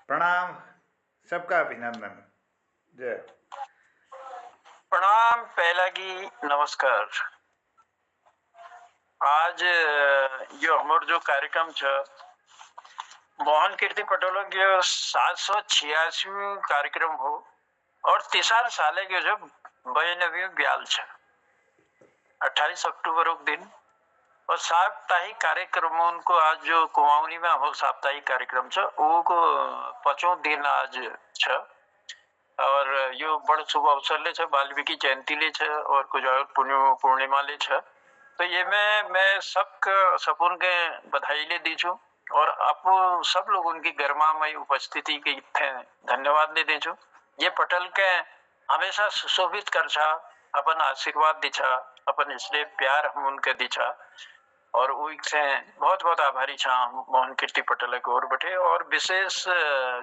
प्रणाम। सबका अभिनंदन। जय। प्रणाम पहला की नमस्कार। आज यो हमारो जो कार्यक्रम छ मोहन कीर्ति पटेल के 786 कार्यक्रम हो और तीसर साले के जो 92 ब्याल छ 28 अक्टूबर के दिन और साप्ताहिक कार्यक्रमों को आज जो कुमाऊनी में हम साप्ताहिक कार्यक्रम छ वो को 5 दिन आज छ और यो बड़ शुभ अवसर ले छ वाल्मीकि जयंती ले छ और कुछ और पूर्णिमा ले छ। तो ये मैं सपून के बधाई ले दी छू और आपको सब लोग उनकी गर्मामय उपस्थिति के धन्यवाद ले दी छू। ये पटल के हमेशा सुशोभित कर छा, अपन आशीर्वाद दी छा, अपन इसलिए प्यार हम उनके दी छा और उनसे बहुत बहुत आभारी छा मोहन कीर्ति पटेल के ओर बैठे। और विशेष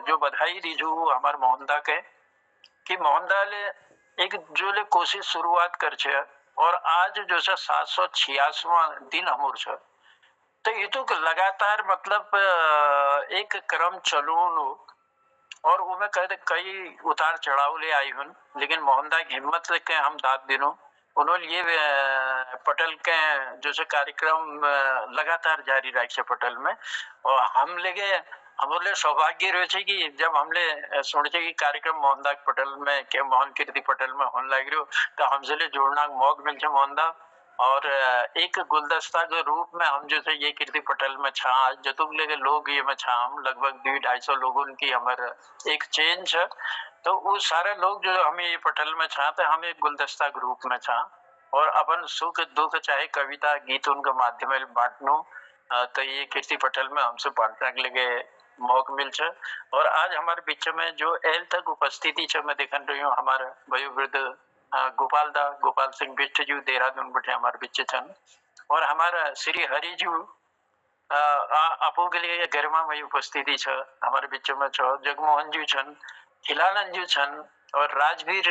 जो बधाई दी छू हमारे मोहनदा के कि मोहनदा ले एक जो ले कोशिश शुरुआत कर छे और आज जो है 786वां दिन हमर छ तो ये तो लगातार मतलब एक क्रम चलू और उमे कई उतार चढ़ाव ले आई हूं, लेकिन मोहनदा की हिम्मत लेके हम दाद दिनों उन्होंने ये पटेल के जो से कार्यक्रम लगातार जारी रखे पटेल में। और हम लेके हमारे सौभाग्य रहे छे कि जब हमने सुन छे कि कार्यक्रम मोहनदा पटेल में के मोहन कीर्ति पटेल में होने लग रही तो हमसे ले जोड़ना मौक मिल छे मोहनदा और एक गुलदस्ता के रूप में हम जो ये कीर्ति पटेल में छा जतुक लेके लोग ये में छा हम लगभग 200-250 लोगों की हमारे एक चेन छ। तो वो सारे लोग जो हमें ये पटेल में छा तो हम एक गुलदस्ता के रूप में छा और अपन सुख दुख चाहे कविता गीत उनके माध्यम में बांटनो तो ये कीर्ति पटेल में हमसे बांटने के लिए मौका मिल छ। और आज हमारे बीच में जो एल तक उपस्थिति छ मैं देखन रही हूँ हमारे वयोवृद्ध गोपाल सिंह बिष्ट जी देहरादून बैठे हमारे बीच छन और हमारा श्री हरि जी आपो के लिए गरिमामय उपस्थिति छ हमारे बीच में छ। जगमोहन जी छन, खिलानंद जी छन और राजवीर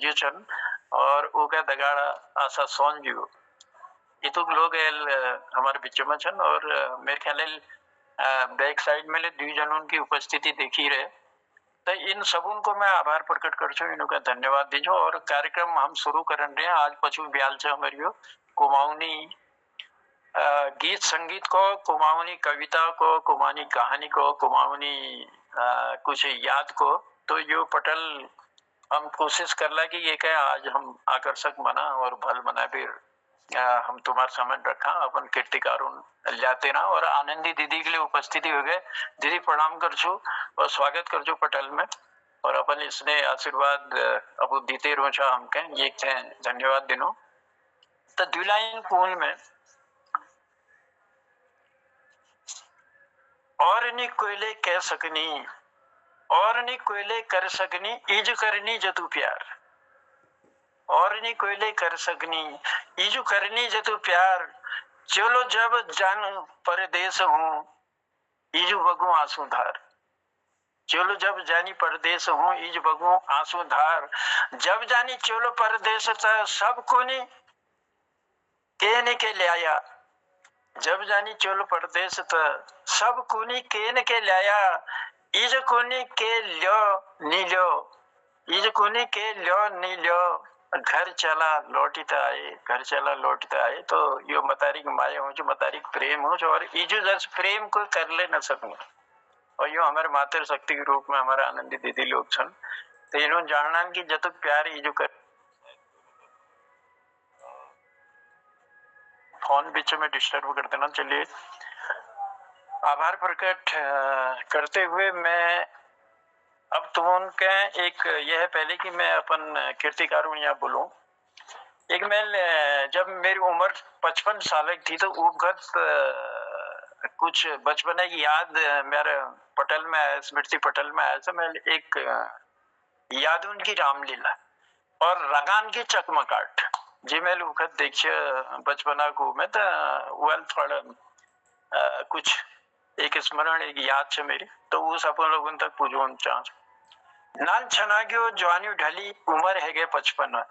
जी छन और उका दगाड़ा आशा सोन जी ये तो लोग हमारे बीच में छन और मेरे ख्याल बैक साइड में ले 2 जनों की उपस्थिति देखी रहे तो इन सबों को मैं आभार प्रकट कर छू, इनका धन्यवाद दीजो। और कार्यक्रम हम शुरू कर रहे हैं आज पशु ब्याल छ हमारी कुमाऊनी गीत संगीत को, कुमाऊनी कविता को, कुमाऊनी कहानी को, कुमाऊनी कुछ याद को। तो यो पटल हम कोशिश कर ला कि ये क्या आज हम आकर्षक बना और भल बना फिर हम तुम्हारे सामने रखा अपन कीर्तिकारों लाते ना और आनंदी दीदी के लिए उपस्थिति हो गए। दीदी प्रणाम कर छू और स्वागत कर छू पटल में और अपन इसने आशीर्वाद अब दीते रोचा हमके ये धन्यवाद दिनो। तो दुलाइन पूल में और नी कोयले कह सकनी और नी कोयले कर सकनी इज करनी जतु प्यार और नी कोयले कर सकनी इजु करनी जतु प्यार चलो जब जान परदेश हूँ इजु बगू आंसू धार चलो जब जानी परदेश हूँ इज बगू आंसू धार जब जानी चलो परदेश सब कोनी केने के ले आया जब जानी चलो परदेश सब कोनी केने के ले आया इज कोनी के ल्यो नी ल्यो इज कोनी के ल्यो नी ल्यो घर चला लौटता आए घर चला लौटता आए। तो यो मतारी की माया हो जो मतारी प्रेम हो जो और इजु जस प्रेम को कर ले न सकूं और यो हमारे मातृ शक्ति के रूप में हमारा आनंदी दीदी लोग छन तो इन्होंने जानना कि जब प्यार इजु कर फोन बीच में डिस्टर्ब कर देना। चलिए आभार प्रकट करते हुए मैं अब तुम उनके एक यह है पहले कि मैं अपन कीर्तिकारों यहाँ बोलूं एक मैं जब मेरी उम्र 55 साल की थी तो उपगत कुछ बचपन की याद मेरे पटेल में आया स्मृति पटेल में आया था। मैं एक याद उनकी रामलीला और रगान की चकमकाट जी मैं उखत देखिए बचपना को मैं तो वेल थोड़ा कुछ एक स्मरण एक याद है मेरी तो उस अपन लोगों तक पूछूं चाह नान छना गयो जवानी ढली उम्र है गए 55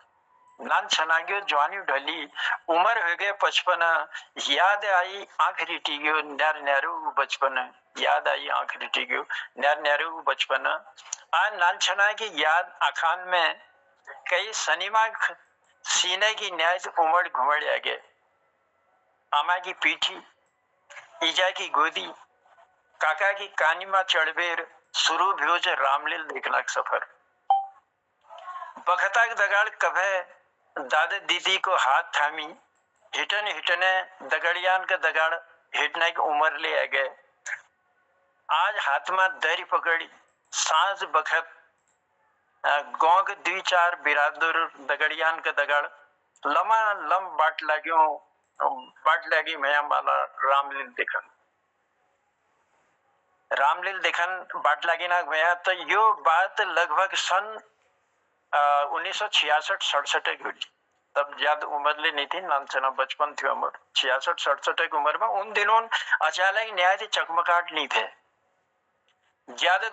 नान छनाग्यो जवानी ढली उम्र हो गए 55 याद आई आखिरी टीग्यो न्यार न्यारू बचपन याद आई आखिरी टीग्यो न्यार न्यारू बचपन आ नान छना की याद अखान में कई सनीमा सीने की न्याय उमड़ घुमड़ आगे आमा की पीठी ईजा की गोदी काका की कानी में चढ़बेर शुरू भ्यो जे रामलील देखना सफर बखता दगाड़ कभे दादा दीदी को हाथ थामी हिटन हिटने दगड़ियान का दगाड़ हिटने की उम्र ले आ गए आज हाथ में दरी पकड़ी सांझ बखत गांव के 2-4 बिरादर दगड़ियान का दगाड़ लमा लम बाट लगी मैं माला रामलील देखन बाट लगी ना भैया तो यो बात लगभग सन 1966-67 की हुई तब ज्यादा उम्र ले नहीं थी नानचना बचपन थी उम्र 66-67 की उम्र में उन दिनों अचानक न्याय थे चकमकाट नहीं थे ज्यादा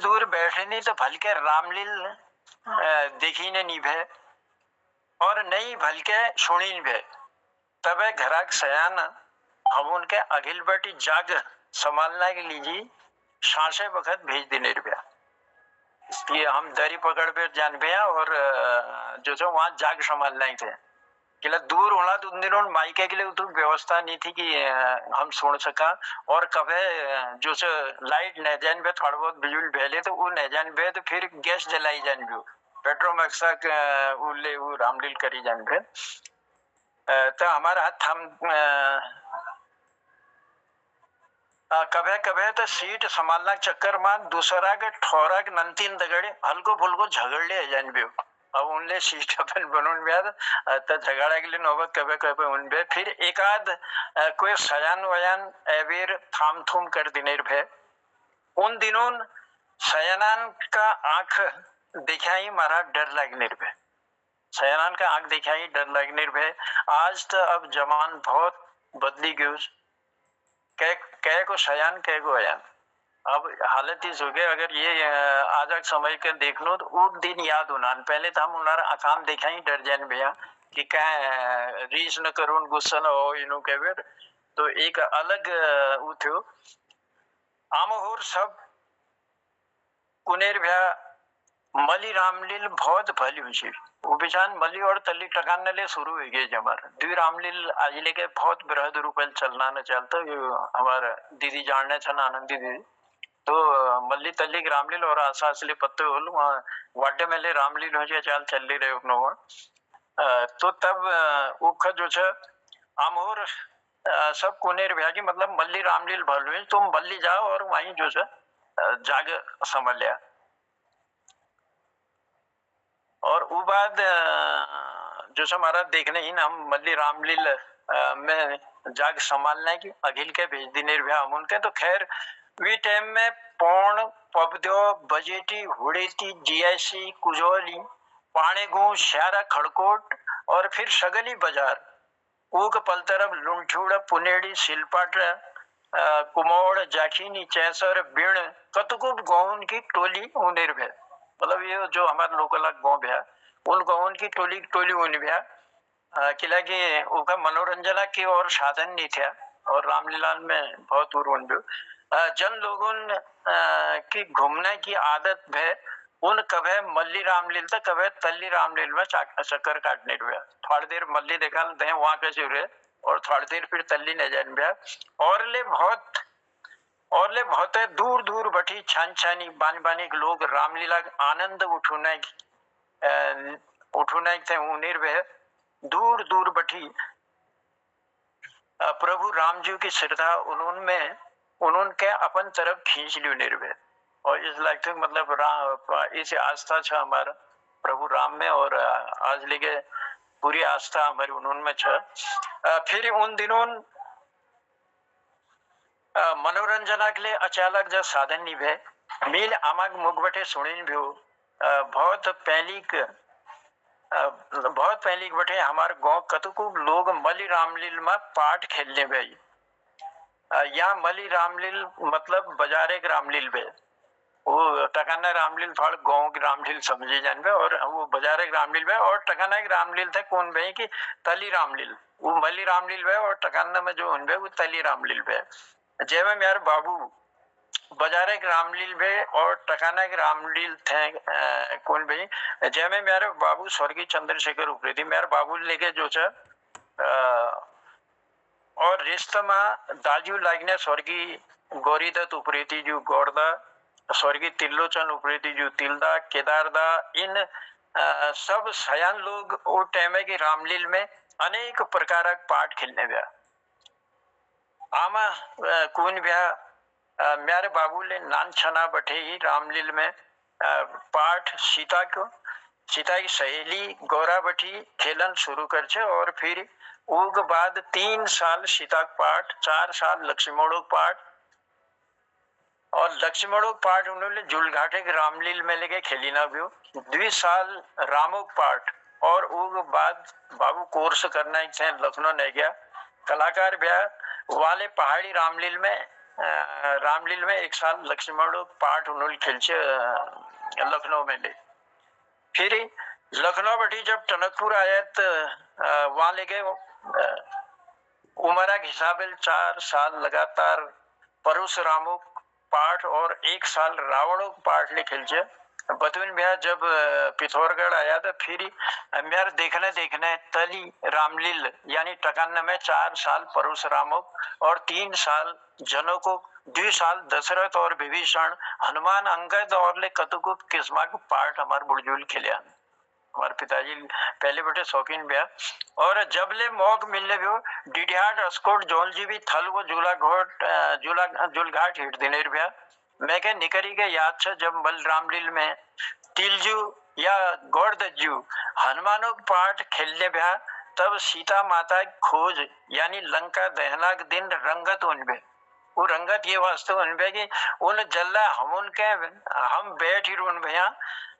दूर बैठे नहीं तो भलके रामलील देखी ने नहीं भे और नहीं भलके सुनी नहीं भे तबे घराक सयान हम उनके अखिल बेटी जाग संभालना के लीजिए सांसे वक्त भेज देने रुपया इसलिए हम दरी पकड़ पे जान पे और जो जो वहां जाग संभालना ही थे कि दूर होना तो उन दिनों माइके के लिए तो व्यवस्था नहीं थी कि हम सुन सका और कभी जो से लाइट न जान पे थोड़ा बहुत बिजली भेले तो वो न जान पे तो फिर गैस जलाई जान भी पेट्रोमैक्सा उले वो रामलील करी जान पे तो हमारा हाथ हम कभे कभे तो सीट संभालना चक्कर में दूसरा के ठोरा के नंतीन दगड़े हल्को फुल्को झगड़ ले जान भी अब उनले सीट अपन बनून ब्याद तो झगड़ा के लिए नौबत कभे कभे उन बे फिर एक आध कोई सयान वयान एवीर थाम थूम कर दिने भे उन दिनों सयानान का आंख दिखाई मारा डर लगने भे सयानान का आंख दिखाई डर लगने भे आज तो अब जमान बहुत बदली गयो कह को सयान कह को अयान अब हालत इस हो गए अगर ये आज समय के देख लो तो वो दिन याद होना पहले तो हम उन्हार आकाम देखा ही डर जान भैया कि कह रीस न करो गुस्सा न हो इनो कह तो एक अलग वो थो आम और सब कुनेर भैया मली रामलील बहुत भली हुई वो बिचान मली और तली टकान ले शुरू हो गए जमार द्वि रामलील आज लेके बहुत बृहद रूपल चलना न चलता हमारा दीदी जानने छन आनंदी दीदी तो मल्ली तल्ली रामलील और आशा असली पत्ते होल वहाँ वाड्डे मेले रामलील हो जाए चाल चल रहे अपनो वहाँ तो तब उख जो छ आमोर सब कुनेर भैया की मतलब मल्ली रामलील भल तुम मल्ली जाओ और वहीं जो छ जाग समझ लिया और वो बाद जो हमारा देखने ही ना हम मल्ली रामलील में जाग संभालना की अखिल के भेज दी निर्भया हम उनके तो खैर वी टाइम में पौन पबद्यो बजेटी हुड़ेती जीआईसी कुजोली पाणेगु श्यारा खड़कोट और फिर सगली बाजार ऊक पलतरब लुंठुड़ा पुनेड़ी सिलपाट कुमोड़ जाखीनी चैसर बिण कतकुब गौन की टोली उनेर भे मतलब ये जो हमारे लोकल गाँव भैया उन गाँव की टोली उन भैया किला के उनका मनोरंजना के और साधन नहीं थे और रामलीला में बहुत उन जन लोगों की घूमने की आदत है उन कभे मल्ली रामलील तो कभे तल्ली रामलील में चक्कर काटने हुए थोड़ी देर मल्ली देखा दे वहां कैसे हुए और थोड़ी देर फिर तल्ली न जान भैया और ले बहुत दूर दूर बठी छान छानी बानी बानी लोग रामलीला आनंद उठुना थे उन्हें वे दूर दूर बठी प्रभु राम जी की श्रद्धा उन्होंने के अपन तरफ खींच ली निर्भय और इस लाइक तो मतलब इस आस्था छ हमारा प्रभु राम में और आज लेके पूरी आस्था हमारी उन्होंने छ फिर उन दिनों मनोरंजना के लिए अचानक जब साधन नहीं भे मील आमाग मुख बटे सुनी भी बहुत पहली बटे हमारे गांव कतुकु लोग मली रामलील में पाठ खेलने भाई यहाँ मली रामलील मतलब बाजारे रामलील भे वो टकाना रामलील फाड़ गाँव की रामलील समझे जान पे और वो बाजार एक रामलील पे और टकाना की रामलील थे कौन भाई की तली रामलील वो मली रामलील पे और टकाना में जो उन वो तली रामलील पे जय में यार बाबू बाजार एक रामलील पे और टकाना एक रामलील थे कौन भाई जय में मेरे बाबू स्वर्गीय चंद्रशेखर उपरे थी मेरे बाबू लेके जो छ और रिश्तમાં दाजू लागिने स्वर्गीय गौरीदत्त उपरेती जो गौरदा स्वर्गीय तिल्लोचन उपरेती जो तिलदा केदारदा इन सब सयान लोग वो टाइम है कि रामलील में अनेक प्रकार पाठ खेलने गया आमा कौन ब्या मेरे बाबू ले नान छना बैठे ही रामलील में पाठ सीता की सहेली गौरा बठी खेलन शुरू कर छे और फिर उग बाद 3 साल सीता पाठ 4 साल लक्ष्मणों पाठ और लक्ष्मणों पाठ उन्होंने जुलघाटे के रामलील में लेके खेली ना भी 2 साल रामो पाठ और उग बाद बाबू कोर्स करना ही लखनऊ नहीं गया कलाकार ब्या वाले पहाड़ी रामलील में 1 साल लक्ष्मणों पाठ उन्होंने खेलचे लखनऊ में ले फिर लखनऊ बैठी जब टनकपुर आया तो वहां ले गए उमरा के हिसाब 4 साल लगातार परशुरामो पाठ और 1 साल रावणों पाठ ले खेलचे बतून भैया जब पिथौरगढ़ आया तो फिर मेरे देखने तली रामलील यानी टकान में 4 साल परशुरामो और 3 साल जनों को 2 साल दशरथ और विभीषण हनुमान अंगद और ले कतुक किस्मा का पाठ हमारे बुढ़जूल खेलिया हमारे पिताजी पहले बेटे शौकीन भैया और जब ले मौक मिलने भी डिडिहाट अस्कोट जोल जी भी थल वो जुलघाट हिट दिनेर भैया मैं के निकरी के याद छ जब बल रामलील में तिलजू या गौरदज्जू हनुमानों पाठ खेलने भैया तब सीता माता की खोज यानी लंका दहना के दिन रंगत उनबे वो रंगत ये वास्तव उनबे की उन जल्ला हम बैठ ही उन भैया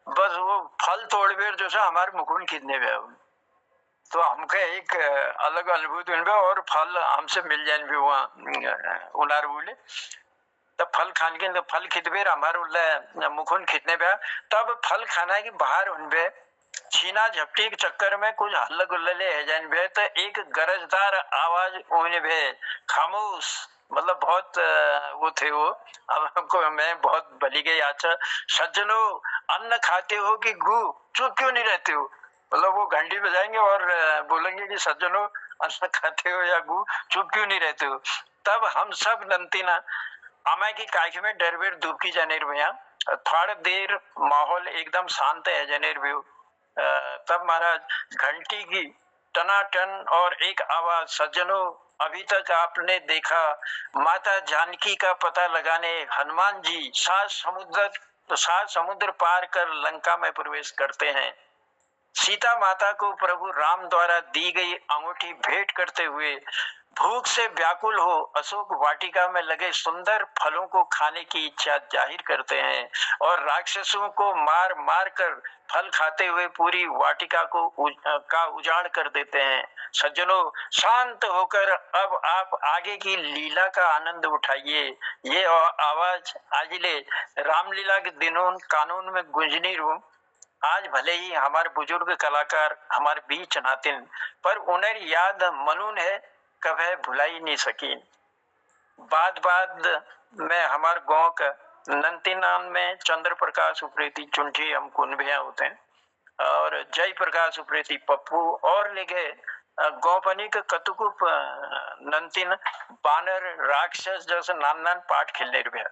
बस वो फल तोड़ बेर जो है हमारे मुकुन खींचने पे तो हमको एक अलग अनुभूति उनपे और फल हमसे मिल जाए भी वहाँ उनार बोले तब फल खान के तो फल खिदबेर हमारे मुकुन खींचने पे तब फल खाना की बाहर उनपे छीना झपटी के चक्कर में कुछ हल्ला गुल्ले है जान भे तो एक गरजदार आवाज उन्हें भे खामोश मतलब बहुत वो थे वो अब हमको मैं बहुत भली गई अच्छा सज्जनों अन्न खाते हो कि गु चुप क्यों नहीं रहते हो मतलब वो घंटी बजाएंगे और बोलेंगे कि सज्जनों अन्न खाते हो या गु चुप क्यों नहीं रहते हो तब हम सब नंतीना आमा की काख में डरबेर दुबकी जनेर भैया थोड़ा देर माहौल एकदम शांत है जनेर भी तब महाराज घंटी की टनाटन और एक आवाज सज्जनों अभी तक आपने देखा माता जानकी का पता लगाने हनुमान जी 7 समुद्र पार कर लंका में प्रवेश करते हैं सीता माता को प्रभु राम द्वारा दी गई अंगूठी भेंट करते हुए भूख से व्याकुल हो अशोक वाटिका में लगे सुंदर फलों को खाने की इच्छा जाहिर करते हैं और राक्षसों को मार मार कर फल खाते हुए पूरी वाटिका का उजाड़ कर देते हैं सज्जनों शांत होकर अब आप आगे की लीला का आनंद उठाइए ये आवाज आजिले रामलीला के दिनों कानून में गुंजनी रूम आज भले ही हमारे बुजुर्ग कलाकार हमारे बीच नातिन पर उन्हें याद मनून है कभी भुलाई नहीं सकी बाद में हमारे गांव का नंतीनाम में चंद्र प्रकाश उप्रेती चुंठी हम कुनभिया होते हैं और जय प्रकाश उप्रेती पप्पू और ले गए गौपनी के कतुकुप नंतीन बानर राक्षस जैसे नान पाठ खेलने रुपया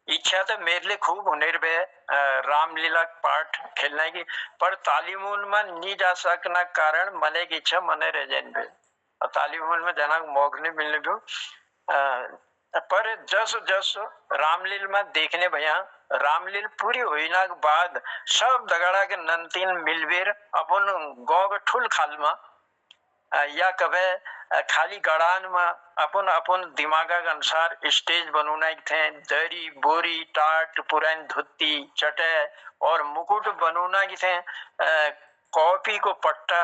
इच्छा तो मेरे लिए खूब होने पे रामलीला पाठ खेलने की पर तालीमुल में नहीं जा सकना कारण मने की इच्छा मने रह जाए पे तालीमुल में जाना मौका नहीं मिलने पे पर जस रामलील में देखने भैया रामलील पूरी हुई ना के बाद सब दगड़ा के नंतीन मिलबेर अपन गाँव के ठुल खाल में या कभी खाली गड़ान में अपन अपन दिमाग के अनुसार स्टेज बनवाना थे दरी बोरी टाट पुरान धुत्ती चटे और मुकुट बनवाना की थे कॉपी को पट्टा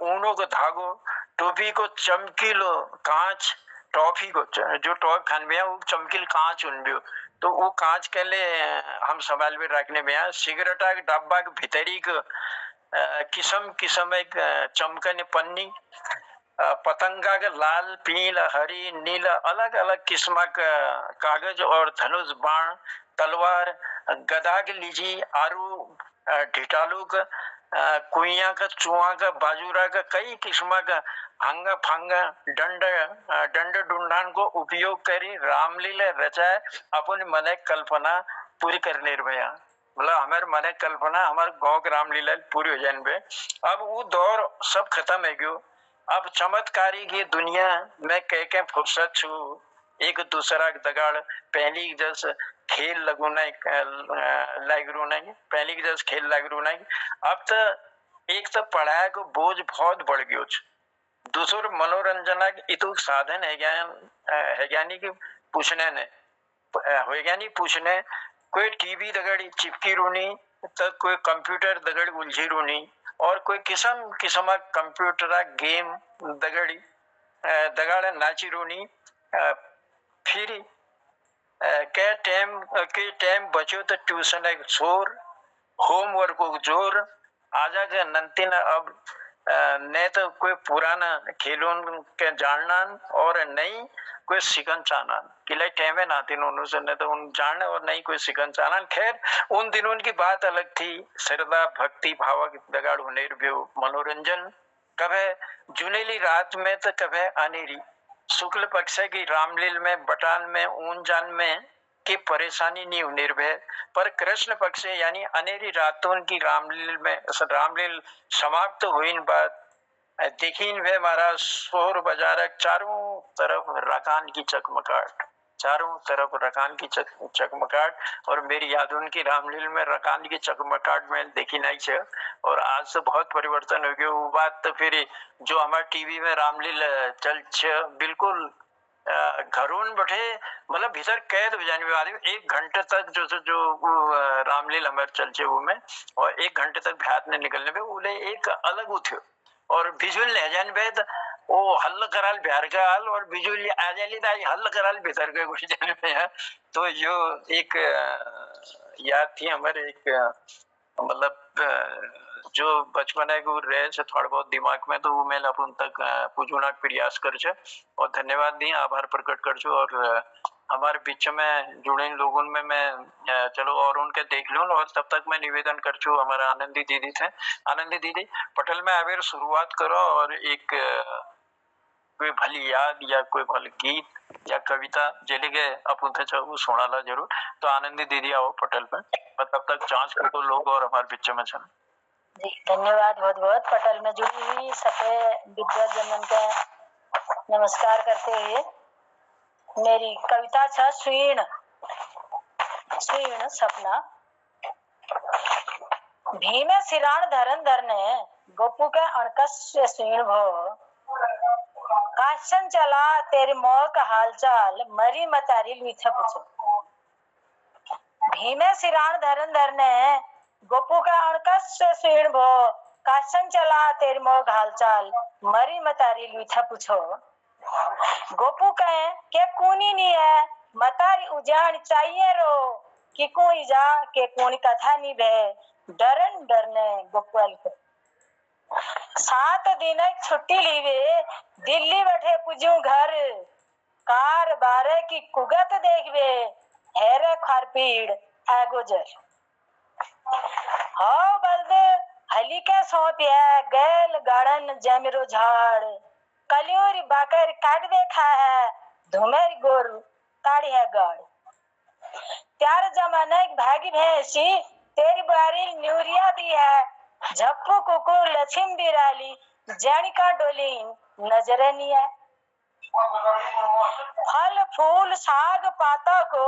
ऊनों को धागो टोपी को चमकीलो कांच टॉफी को जो टॉफी खान में वो चमकील कांच उन तो वो कांच के लिए हम संभाल भी रखने में सिगरेट डब्बा के भीतरी किस्म किस्म एक चमकने पन्नी पतंगा के लाल पीला हरी नीला अलग अलग किस्म का कागज और धनुष बाण तलवार गदा के लीजी आरू ढिटालू का कुइया का चुआ का बाजूरा का कई किस्म का हंगा फंगा दंड डुंडान को उपयोग करी रामलीला रचाए अपन मन कल्पना पूरी करने भैया मतलब हमारे मन कल्पना हमारे गाँव के रामलीला पूरी हो जाने। अब वो दौर सब खत्म है क्यों अब चमत्कारी की दुनिया में कह फुर्सत छू एक दूसरा दगाड़ पहली जस खेल लगू नहीं पहली जस खेल लगू नहीं। अब तो एक तो पढ़ाई को बोझ बहुत बढ़ गयो दूसर मनोरंजन इतु साधन है ज्ञानी की पूछने ने हो ज्ञानी पूछने कोई टीवी दगड़ी चिपकी रूनी तो कोई कंप्यूटर दगड़ उलझी रूनी और कोई किस्म किस्म कंप्यूटर गेम दगड़ी दगाड़ नाची रूनी फिर के टाइम बचो तो ट्यूशन एक जोर होमवर्क को जोर आजा के नंतिन अब नहीं तो कोई पुराना खेलों के जानना और नहीं कोई सिकन चाना किले टाइम है नातिन उन्होंने नहीं तो उन जानने और नहीं कोई सिकन चाना। खैर उन दिनों की बात अलग थी श्रद्धा भक्ति भाव दगाड़ होने मनोरंजन कभी जुनेली रात में तो कभी अनेरी शुक्ल पक्ष की रामलील में बटान में ऊन जान में की परेशानी नहीं निर्भय पर कृष्ण पक्ष यानी अनेरी रातों की रामलील में रामलील समाप्त हुई बाद देखीन वे महाराज शोर बाजार चारों तरफ रकान की चकमकाहट चारों तरफ रकान की चकमकाहट और मेरी याद उनकी रामलील में रकान की चकमकाहट में देखी नहीं है और आज से बहुत परिवर्तन हो गया वो बात तो फिर जो हमारे टीवी में रामलील चल बिल्कुल घरों बैठे मतलब भीतर कैद हो जाने वाली 1 घंटे तक जो रामलील हमारे चलचे वो में और 1 घंटे तक भ्यात ने निकलने पे वो एक अलग उठ्यो और विजुअल ले जाने पे वो हल्ल कराल बिहार का हाल और विजुअल आ जाली था हल्ल कराल भीतर के घुस जाने पे है तो यो एक याद थी हमारे एक मतलब जो बचपन है वो रहे से थोड़ा बहुत दिमाग में तो वो मैं अपन तक पूछना प्रयास कर और धन्यवाद दी आभार प्रकट कर और हमारे बीच में जुड़े लोगों में मैं चलो और उनके देख लूं और तब तक मैं निवेदन कर चु हमारा आनंदी दीदी थे आनंदी दीदी पटल में आवेर शुरुआत करो और एक कोई भली याद या कोई भल गीत या कविता जेले के अपन थे वो सुनाला जरूर तो आनंदी दीदी आओ पटल पे तब तक जांच करो लोग और हमारे बीच में चल जी धन्यवाद बहुत बहुत पटल में जुड़ी हुई सभी विद्याजनन का नमस्कार करते हुए मेरी कविता छ स्वीर्ण स्वीर्ण सपना भीमे सिराण धरन धरने गोपू के अणकस स्वीर्ण भो काशन चला तेरे मोह का हालचाल मरी मतारी लुइथा पूछो भीमे सिराण धरन धरने गोपू का अणकस स्वीर्ण भो काशन चला तेरे मोह का हालचाल मरी मतारी लुइथा पूछो गोपू कहे के कूनी नहीं है मतारी उजान चाहिए रो कि कोई जा के कौन कथा नहीं भे डरन डरने गोपाल को 7 दिन छुट्टी लीवे दिल्ली बैठे पुजू घर कार बारे की कुगत देखवे हेरे खारपीड़ एगोजर हाँ बल्द हली के सौंपिया गैल गाड़न जमरो झाड़ कलियोरी बाकर काट देखा है धुमेर गोर ताड़ी है गाड़ त्यार जमाने एक भागी भैंसी तेरी बारी न्यूरिया दी है झप्पू कुकुर लक्ष्मी बिराली जानी का डोलीन नजरे नहीं है फल फूल साग पाता को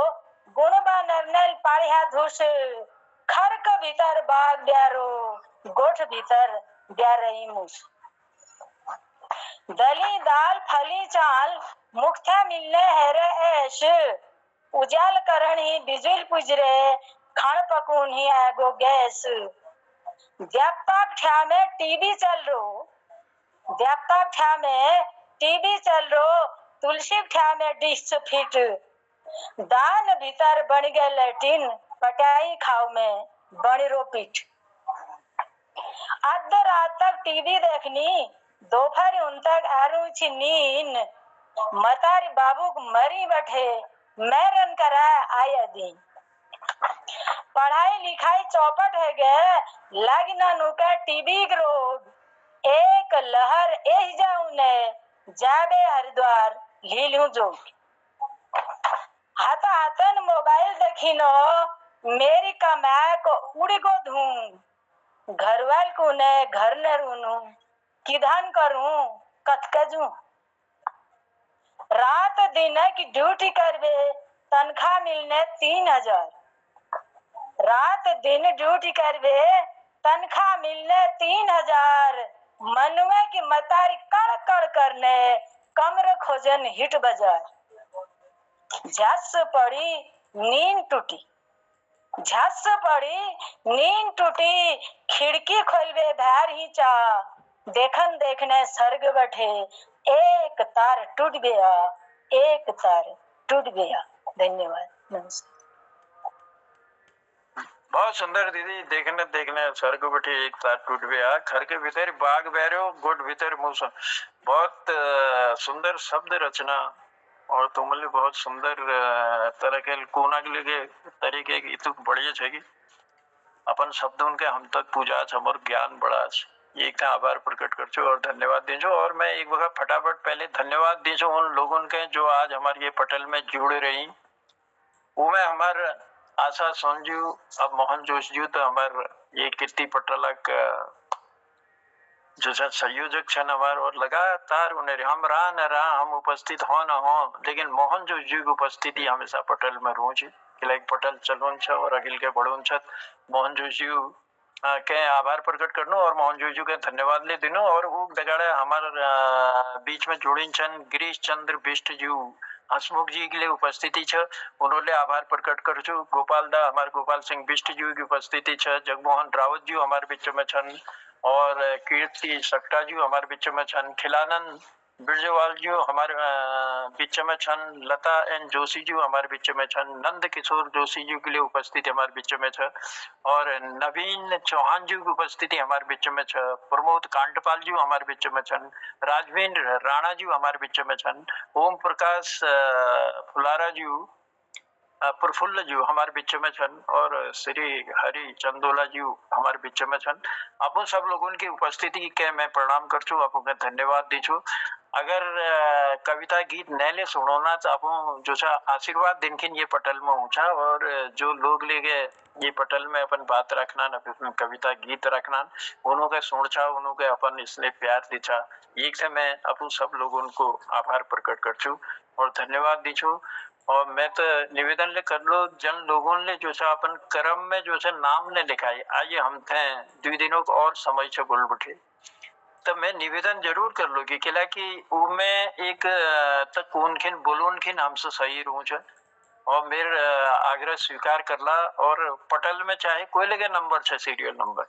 गुणबा नरनेल पाड़िया धूस खर का भीतर बाग ब्यारो गोठ भीतर ब्यारही मूस दली दाल फली चाल मुख्ता मिलने हेरे ऐश उजाल करण ही बिजुल पुजरे खान पकून ही आगो गैस व्यापक ठा में टीवी चल रो व्यापक ठा में टीवी चल रो तुलसी ठा में डिश फिट दान भीतर बन गए लैटिन पटाई खाओ में बड़ी रो पीठ आध रात तक टीवी देखनी दोपहर उन तक आरू छी नीन मतारी बाबू मरी बैठे मैं रन करा आया दिन पढ़ाई लिखाई चौपट है गए लग ना नुका टीबी रोग एक लहर एह जाऊं ने जाबे हरिद्वार लीलू जो हाथा हाथन मोबाइल देखिनो मेरी कमाए को उड़ गो धूम घरवाल को ने घर न रूनू किधन करूं कथकजू रात दिन की ड्यूटी करवे तनख्वाह मिलने 3000 रात दिन ड्यूटी करवे तनख्वाह मिलने 3000 मनवे की मतारी कड़ कड़ करने कमर खोजन हिट बाजार झस पड़ी नींद टूटी झस पड़ी नींद टूटी खिड़की खोलवे बाहर ही चा देखन देखने सर्ग बैठे एक तार टूट गया एक तार टूट गया। धन्यवाद नमस्कार। बहुत सुंदर दीदी देखने देखने स्वर्ग बैठे एक तार टूट गया घर के भीतर बाग बहरो गुड भीतर मौसम बहुत सुंदर शब्द रचना और तुमने बहुत सुंदर तरह के कोना के लिए तरीके की तो बढ़िया छेगी अपन शब्द उनके हम तक पूजा हमर ज्ञान बढ़ा एक आभार प्रकट कर छो और धन्यवाद दीजो और मैं एक बार फटाफट पहले धन्यवाद दीजो उन लोगों के जो आज हमारे ये पटल में जुड़े रही वो मैं हमारे आशा सोनजू अब मोहन जोश जी तो हमारे ये कीर्ति पटलक जो संयोजक छन हमारे और लगातार उन्हें हम रहा न रहा हम उपस्थित हो न हो लेकिन मोहन जोश जी की उपस्थिति हमेशा पटल में रहूँ एक पटल चलून छ और अगिल के बढ़ून छ मोहन जोश जी के आभार प्रकट करनो और मोहन जोश जी के धन्यवाद ले दिनो और वो दगाड़े हमारे बीच में जुड़ीन छन गिरीश चंद्र बिष्ट जी हसमुख जी के लिए उपस्थिति छ उन्होंने आभार प्रकट कर छु गोपाल दा हमारे गोपाल सिंह बिष्ट जी की उपस्थिति छ जगमोहन रावत जी हमारे बीच में छन और कीर्ति सक्टा जी हमारे बीच में छन खिलानंद बिरजवाल जी हमारे बीच में छन लता एन जोशी जी हमारे बीच में छन नंद किशोर जोशी जी के लिए उपस्थिति हमारे बीच में छ और नवीन चौहान जी की उपस्थिति हमारे बीच में छ प्रमोद कांडपाल जी हमारे बीच में छन राजवेंद्र राणा जी हमारे बीच में छन ओम प्रकाश फुलारा जी प्रफुल्ल जी हमारे बीच में छन और श्री हरि चंदोला जी हमारे बीच में छन आप सब लोगों की उपस्थिति के मैं प्रणाम कर छू आपको मैं धन्यवाद दी छू अगर कविता गीत नैले सुनो ना तो आप जो आशीर्वाद दिन की ये पटल में ऊंचा और जो लोग ले गए ये पटल में अपन बात रखना न कविता गीत रखना उन्हों के सुनछा उन्हों के अपन इसने प्यार दिछा एक से मैं अपन सब लोगों को आभार प्रकट कर छू और धन्यवाद दी छू और मैं तो निवेदन ले कर लो जन लोगों ने जो है अपन कर्म में जो है नाम ने लिखाई आइए हम थे 2 दिनों को और समय से बोल बैठे तो मैं निवेदन जरूर कर लो कि किला कि वो में एक तक उनखिन बोलूनखिन हमसे सही रहूं छ और मेरे आग्रह स्वीकार करला और पटल में चाहे कोई लगे नंबर छ सीरियल नंबर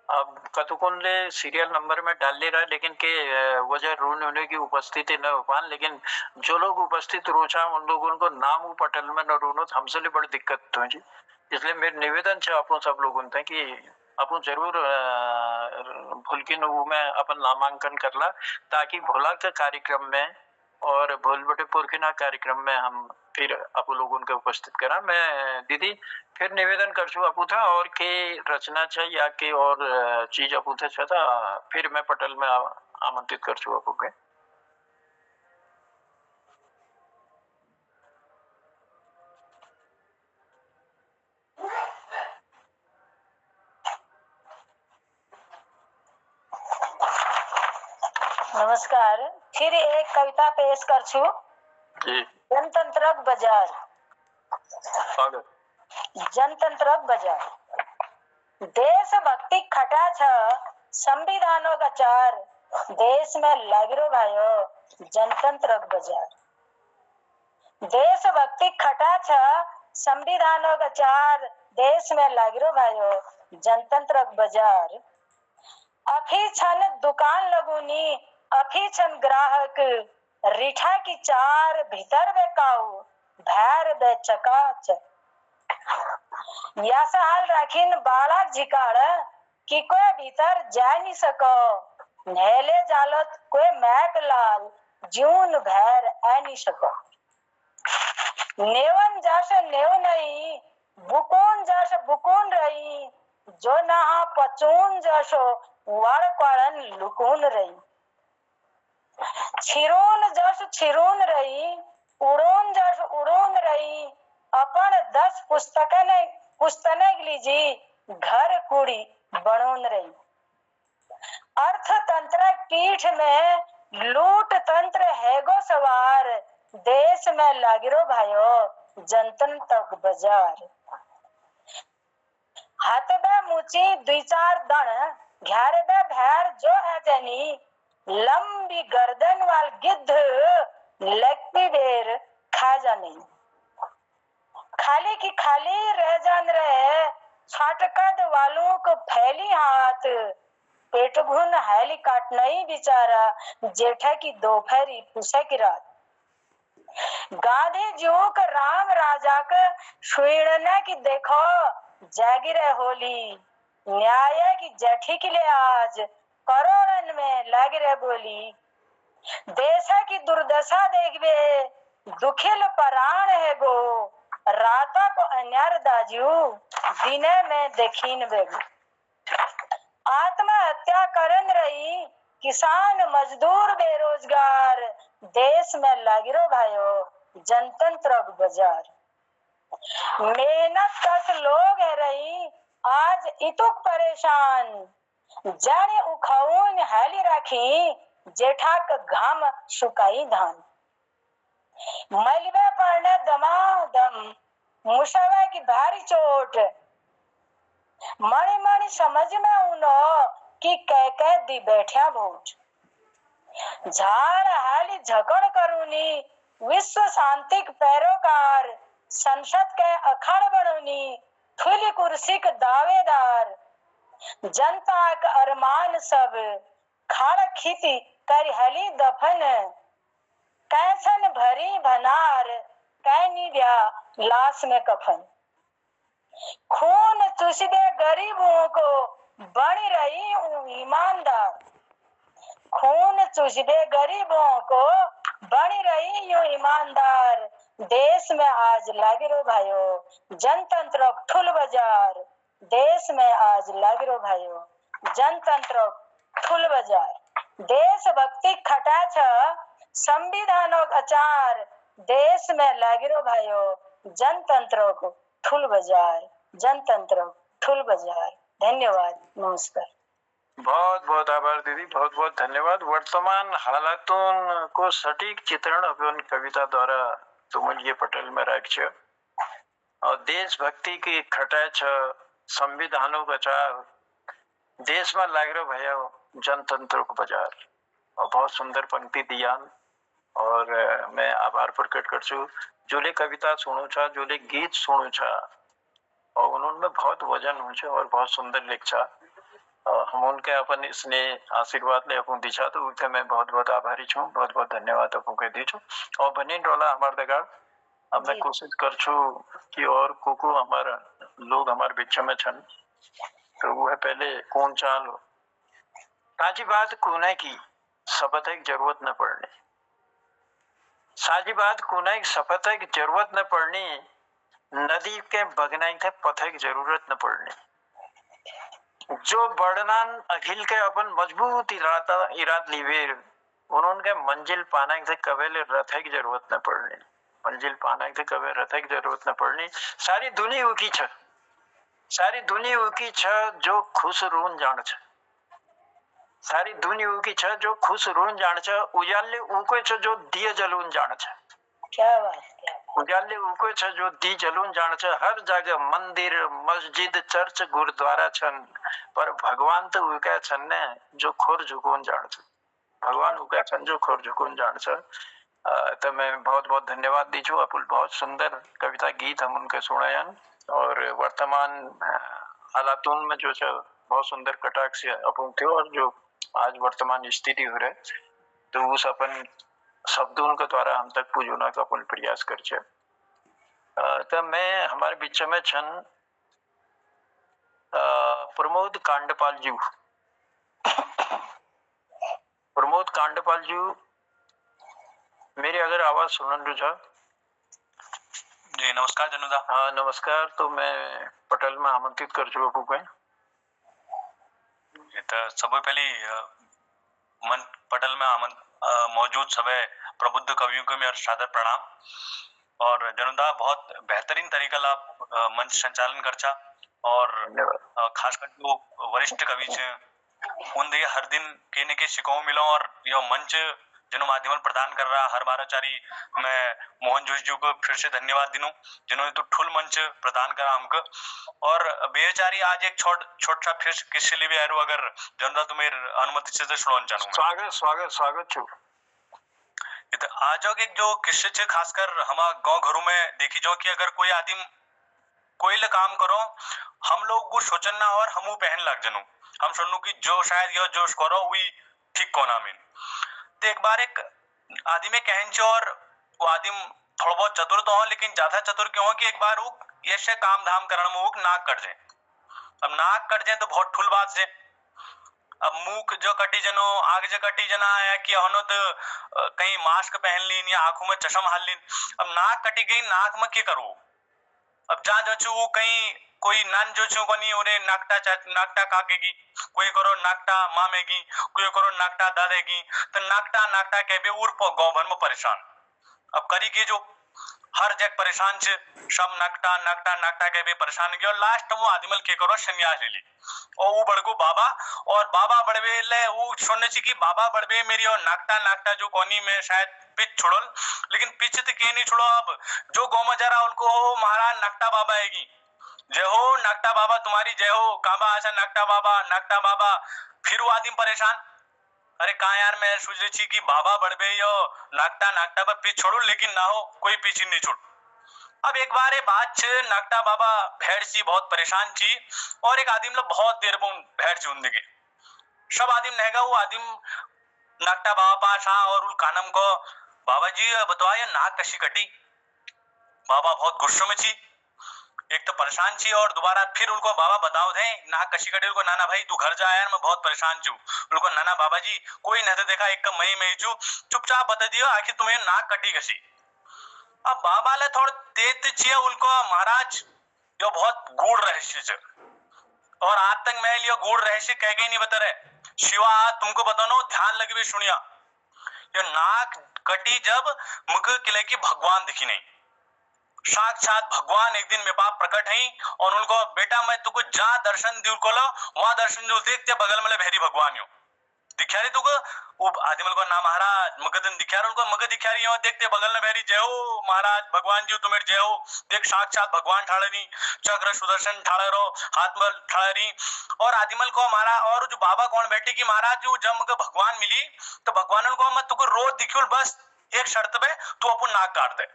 अब कतुकुन ले सीरियल नंबर में डाल ले रहा है लेकिन के वजह रून होने की उपस्थिति न हो पान लेकिन जो लोग उपस्थित रोचा उन लोगों को नाम पटल में न रोनो हमसे लिए बड़ी दिक्कत हो जी इसलिए मेरे निवेदन है आपको सब लोगों से कि अपन जरूर भूलकिन में अपन नामांकन करला ताकि भोला के कार्यक्रम में और भोल बटे पुरखिना कार्यक्रम में हम फिर आप लोगों को उपस्थित करा मैं दीदी फिर निवेदन कर छू अपू था और के रचना चाहिए या के और चीज अपू था फिर मैं पटल में आमंत्रित कर छू अपू के नमस्कार फिर एक कविता पेश कर छू जनतंत्रक बाजार जनतंत्रक बाजार देशभक्ति खटा छ संविधानों का चार देश में लागरो भायो जनतंत्रक बाजार देशभक्ति खटा छ संविधानों का चार देश में लागरो भायो जनतंत्रक बाजार अफी छन दुकान लगुनी अफी छन ग्राहक रीठा की चार भीतर बेकाऊ भैर बे चकाचक। यासा हाल राखीन बालक झिकाड़ कि कोई भीतर जा नहीं सको, नहले जालत कोई मैक लाल जून भैर आ नहीं सको। नेवन जाश नेव नहीं, बुकून जाश बुकून रही, जो नहा पचून जाशो वाड़ क्वाड़न लुकून रही। छिरून जस छिरून रही, उड़ून जस उड़ून रही, अपन 10 पुस्तकें लीजी घर कुड़ी बनून रही। अर्थतंत्र पीठ में लूट तंत्र हैगो सवार, देश में लागिरो भायो जनतन तक बाजार। हाथबे मुची 2-4 दण घ्यारबे भैर जो है जनी, लंबी गर्दन वाल गिद्ध लगती देर खा जानी। खाली की खाली रह जान रहे, छाटकद वालों को फैली हाथ, पेट घुन हैली काट नहीं बिचारा, जेठा की दोपहरी पूछे की रात। गांधी जी को राम राजा के सुइड़ने की देखो जागी रहे होली, न्याय की जेठी के लिए आज करोड़न में लागी रहे बोली। देशा की दुर्दशा देखबे दुखिल पराण है गो, राता को अन्यार दाजू दिने में देखीन बेगो। आत्महत्या करन रही किसान मजदूर बेरोजगार, देश में लागिरो भायो जनतंत्र बाजार। मेहनत कस लोग है रही आज इतुक परेशान, जाने उखाऊन हाली राखी जेठा का घाम सुकाई धान। मलबे पड़ने दमादम मुशवे की भारी चोट, मणि मणि समझ में उनो कि कह दी बैठा भोज। झाड़ हाली झकड़ करूनी विश्व शांतिक पैरोकार, संसद के अखाड़ बनूनी खुली कुर्सी के दावेदार। जनता का अरमान सब खाड़ खीती कर हली दफन, कैसन भरी भनार कैनी दिया लाश में कफन। खून चूसदे गरीबों को बनी रही ईमानदार, खून चूसदे गरीबों को बनी रही यूं ईमानदार। देश में आज लागिरो भाइयों जनतंत्र ठुल बाजार, देश में आज लागिरो भाइयों जनतंत्र ठुल बाजार। देशभक्ति खटा छ संविधानो अचार, देश में लागिरो भाइयों जनतंत्र को ठुल बाजार, जनतंत्र ठुल बाजार। धन्यवाद, नमस्कार। बहुत बहुत आभार दीदी, बहुत बहुत धन्यवाद। वर्तमान हालातों को सटीक चित्रण अपन कविता द्वारा तुमुलिए पटेल में राख छ और देशभक्ति की खटाई छ संविधानों बचाव, देश में लाग रहो भयो जनतंत्र को बाजार। और बहुत सुंदर पंक्ति दियान और मैं आभार प्रकट कर छू। जोले कविता सुनू छा, जोले गीत सुनू छा और उन्होंने बहुत वजन हो और बहुत सुंदर लिखा। हम उनके अपन स्नेह आशीर्वाद ले अपन दिशा तो उनके मैं बहुत बहुत आभारी छूं, बहुत बहुत धन्यवाद अपन के दी छूं। और बनी रोला हमारे दगा अब मैं कोशिश कर छू कि और को हमारा लोग हमारे बीच में छन तो वो है पहले कौन चाल ताजी बात कोने की शपथ की जरूरत न पड़नी, साजी बात कोने की शपथ की जरूरत न पड़नी, नदी के बगनाई थे पथे की जरूरत न पड़नी। जो बड़नान अखिल के अपन मजबूत इराद लीवेर उन्होंने मंजिल पाना से कवेले रथे की जरूरत न पड़नी, मंजिल पाना से कवे रथे की जरूरत न पड़नी। सारी दुनिया उकी छ, सारी दुनिया उकी छ जो खुश रून जान छ, सारी दुनिया उकी छ जो खुश रून जान छ। उजाले उको छ जो दिए जलून जान छ, क्या बात, क्या बात। उजाले उको छ जो दी जलून जान छ। हर जगह मंदिर मस्जिद चर्च गुरुद्वारा छन पर भगवान तो उका छन ने जो खोर झुकून जान छ, भगवान उका छन जो खोर झुकून जान छ। तो मैं बहुत बहुत धन्यवाद दीजू। अपुल बहुत सुंदर कविता गीत हम उनके सुनायन और वर्तमान हालातून में जो छ बहुत सुंदर कटाक्ष अपन थे और जो आज वर्तमान स्थिति हो रहे तो उस अपन शब्दों के द्वारा हम तक पुजोना का अपन प्रयास कर छे। तो मैं हमारे बीच में छन प्रमोद कांडपाल जी। प्रमोद कांडपाल जी, मेरी अगर आवाज सुनन रहा जी नमस्कार जनुदा। हाँ नमस्कार। तो मैं पटेल में आमंत्रित कर छू बापू भाई। तो सबसे पहले मन पटेल में मौजूद सभी प्रबुद्ध कवियों को मेरा सादर प्रणाम। और जनुदा बहुत बेहतरीन तरीका ला मंच संचालन करचा और खासकर जो वरिष्ठ कवि छे उन दिए हर दिन के न के शिकाओ मिलो और यह मंच जिन्होंने माध्यम प्रदान कर रहा हर बाराचारी मैं मोहन जोशी जी को फिर से धन्यवाद दिनूं जिन्होंने तो ठुल मंच प्रदान करा हमको। और बेचारी आज एक छोटा फिर किससे लिए भी आरो अगर जनता तुम्हें अनुमति से सुनाना चाहूंगा। स्वागत स्वागत स्वागत छू। तो आज एक जो किस्से छे खासकर हमारा गांव घरों में देखी जाओ कि अगर कोई आदमी कोई ले काम करो हम लोग को सोचन ना और हमू पहन लग जनू हम सुनू कि जो शायद यह जोश करो वही ठीक कोना में। तो एक बार एक आदमी कहन छे और वो आदमी थोड़ा बहुत चतुर तो हो लेकिन ज्यादा चतुर क्यों हो कि एक बार वो ऐसे काम धाम करने में वो नाक कट जाए। अब नाक कट जाए तो बहुत ठुल बात से। अब मुंह जो कटी जनो आग जो कटी जना है कि होनो तो कहीं मास्क पहन लीन या आंखों में चश्मा हाल लीन। अब नाक कटी गई नाक में क्या करूं। अब जहाँ जो छू कहीं कोई नन जो छू कोनी उन्हें नाकटा काकेगी कोई करो नाकटा मामेगी कोई करो नाकटा दादेगी तो नाकटा के भी उर्फ गाँव भर में परेशान। अब करी की जो हर जगह परेशान छे सब नाकटा के भी परेशान गयो। लास्ट में आदिमल के करो संन्यास ले ली और वो बड़को बाबा और बाबा बड़वे ले वो सुनने ची कि बाबा बड़वे मेरी और नाकटा जो कोनी में शायद पिच छोड़ल लेकिन पिच तो के नहीं छोड़ो। अब जो गौ में जरा उनको हो महाराज नाकटा बाबा आएगी जय हो नाकटा बाबा तुम्हारी जय हो काबा आशा नाकटा बाबा फिर वो आदमी परेशान। अरे कहा यार मैं सोच रही थी कि बाबा बड़बे यो नाकटा पर पीछ छोड़ू लेकिन ना हो कोई पीछ नहीं छोड़। अब एक बार ये बात छे नाकटा बाबा भेड़ सी बहुत परेशान थी और एक आदमी लोग बहुत देर में भेड़ सी उन्दी सब आदमी नहेगा वो आदमी नाकटा बाबा पास हाँ और उल कानम को बाबा जी बताओ ये नाक कशी कटी। बाबा बहुत गुस्से में थी एक तो परेशान छी और दोबारा फिर उनको बाबा बताओ थे नाक कशी कटी। उनको नाना भाई तू घर जा यार मैं बहुत परेशान छू। उनको नाना बाबा जी कोई नहीं देखा एक मई छू चुपचाप बता दियो आखिर तुम्हें नाक कटी कसी। अब बाबा ले थोड़ा तेज छिए उनको महाराज यो बहुत गूढ़ रहस्य छे और आज तक मैं लियो गूढ़ रहस्य कह के नहीं बता रहे शिवा तुमको बतानो ध्यान लगे सुनिया। यो नाक कटी जब मुझे किले की भगवान दिखी नहीं साक्षात भगवान एक दिन मेरे पास प्रकट है और उनको बेटा मैं तुको जहाँ दर्शन दी को वहां दर्शन जो देखते बगल में भेरी भगवान यो दिखा रही तुको वो आदिमल को ना महाराज मगदन दिखा रहा उनको मगध दिखा रही देखते बगल में भेरी जय हो महाराज भगवान जी तुम्हें जय हो देख साक्षात भगवान ठाड़े नहीं चक्र सुदर्शन ठाड़े रहो हाथ में ठाड़े रही। और आदिमल को हमारा और जो बाबा कौन बैठी कि महाराज जो जब मुझे भगवान मिली तो भगवान को मैं तुको रोज दिखूल बस एक शर्त पे तू अपन नाक काट दे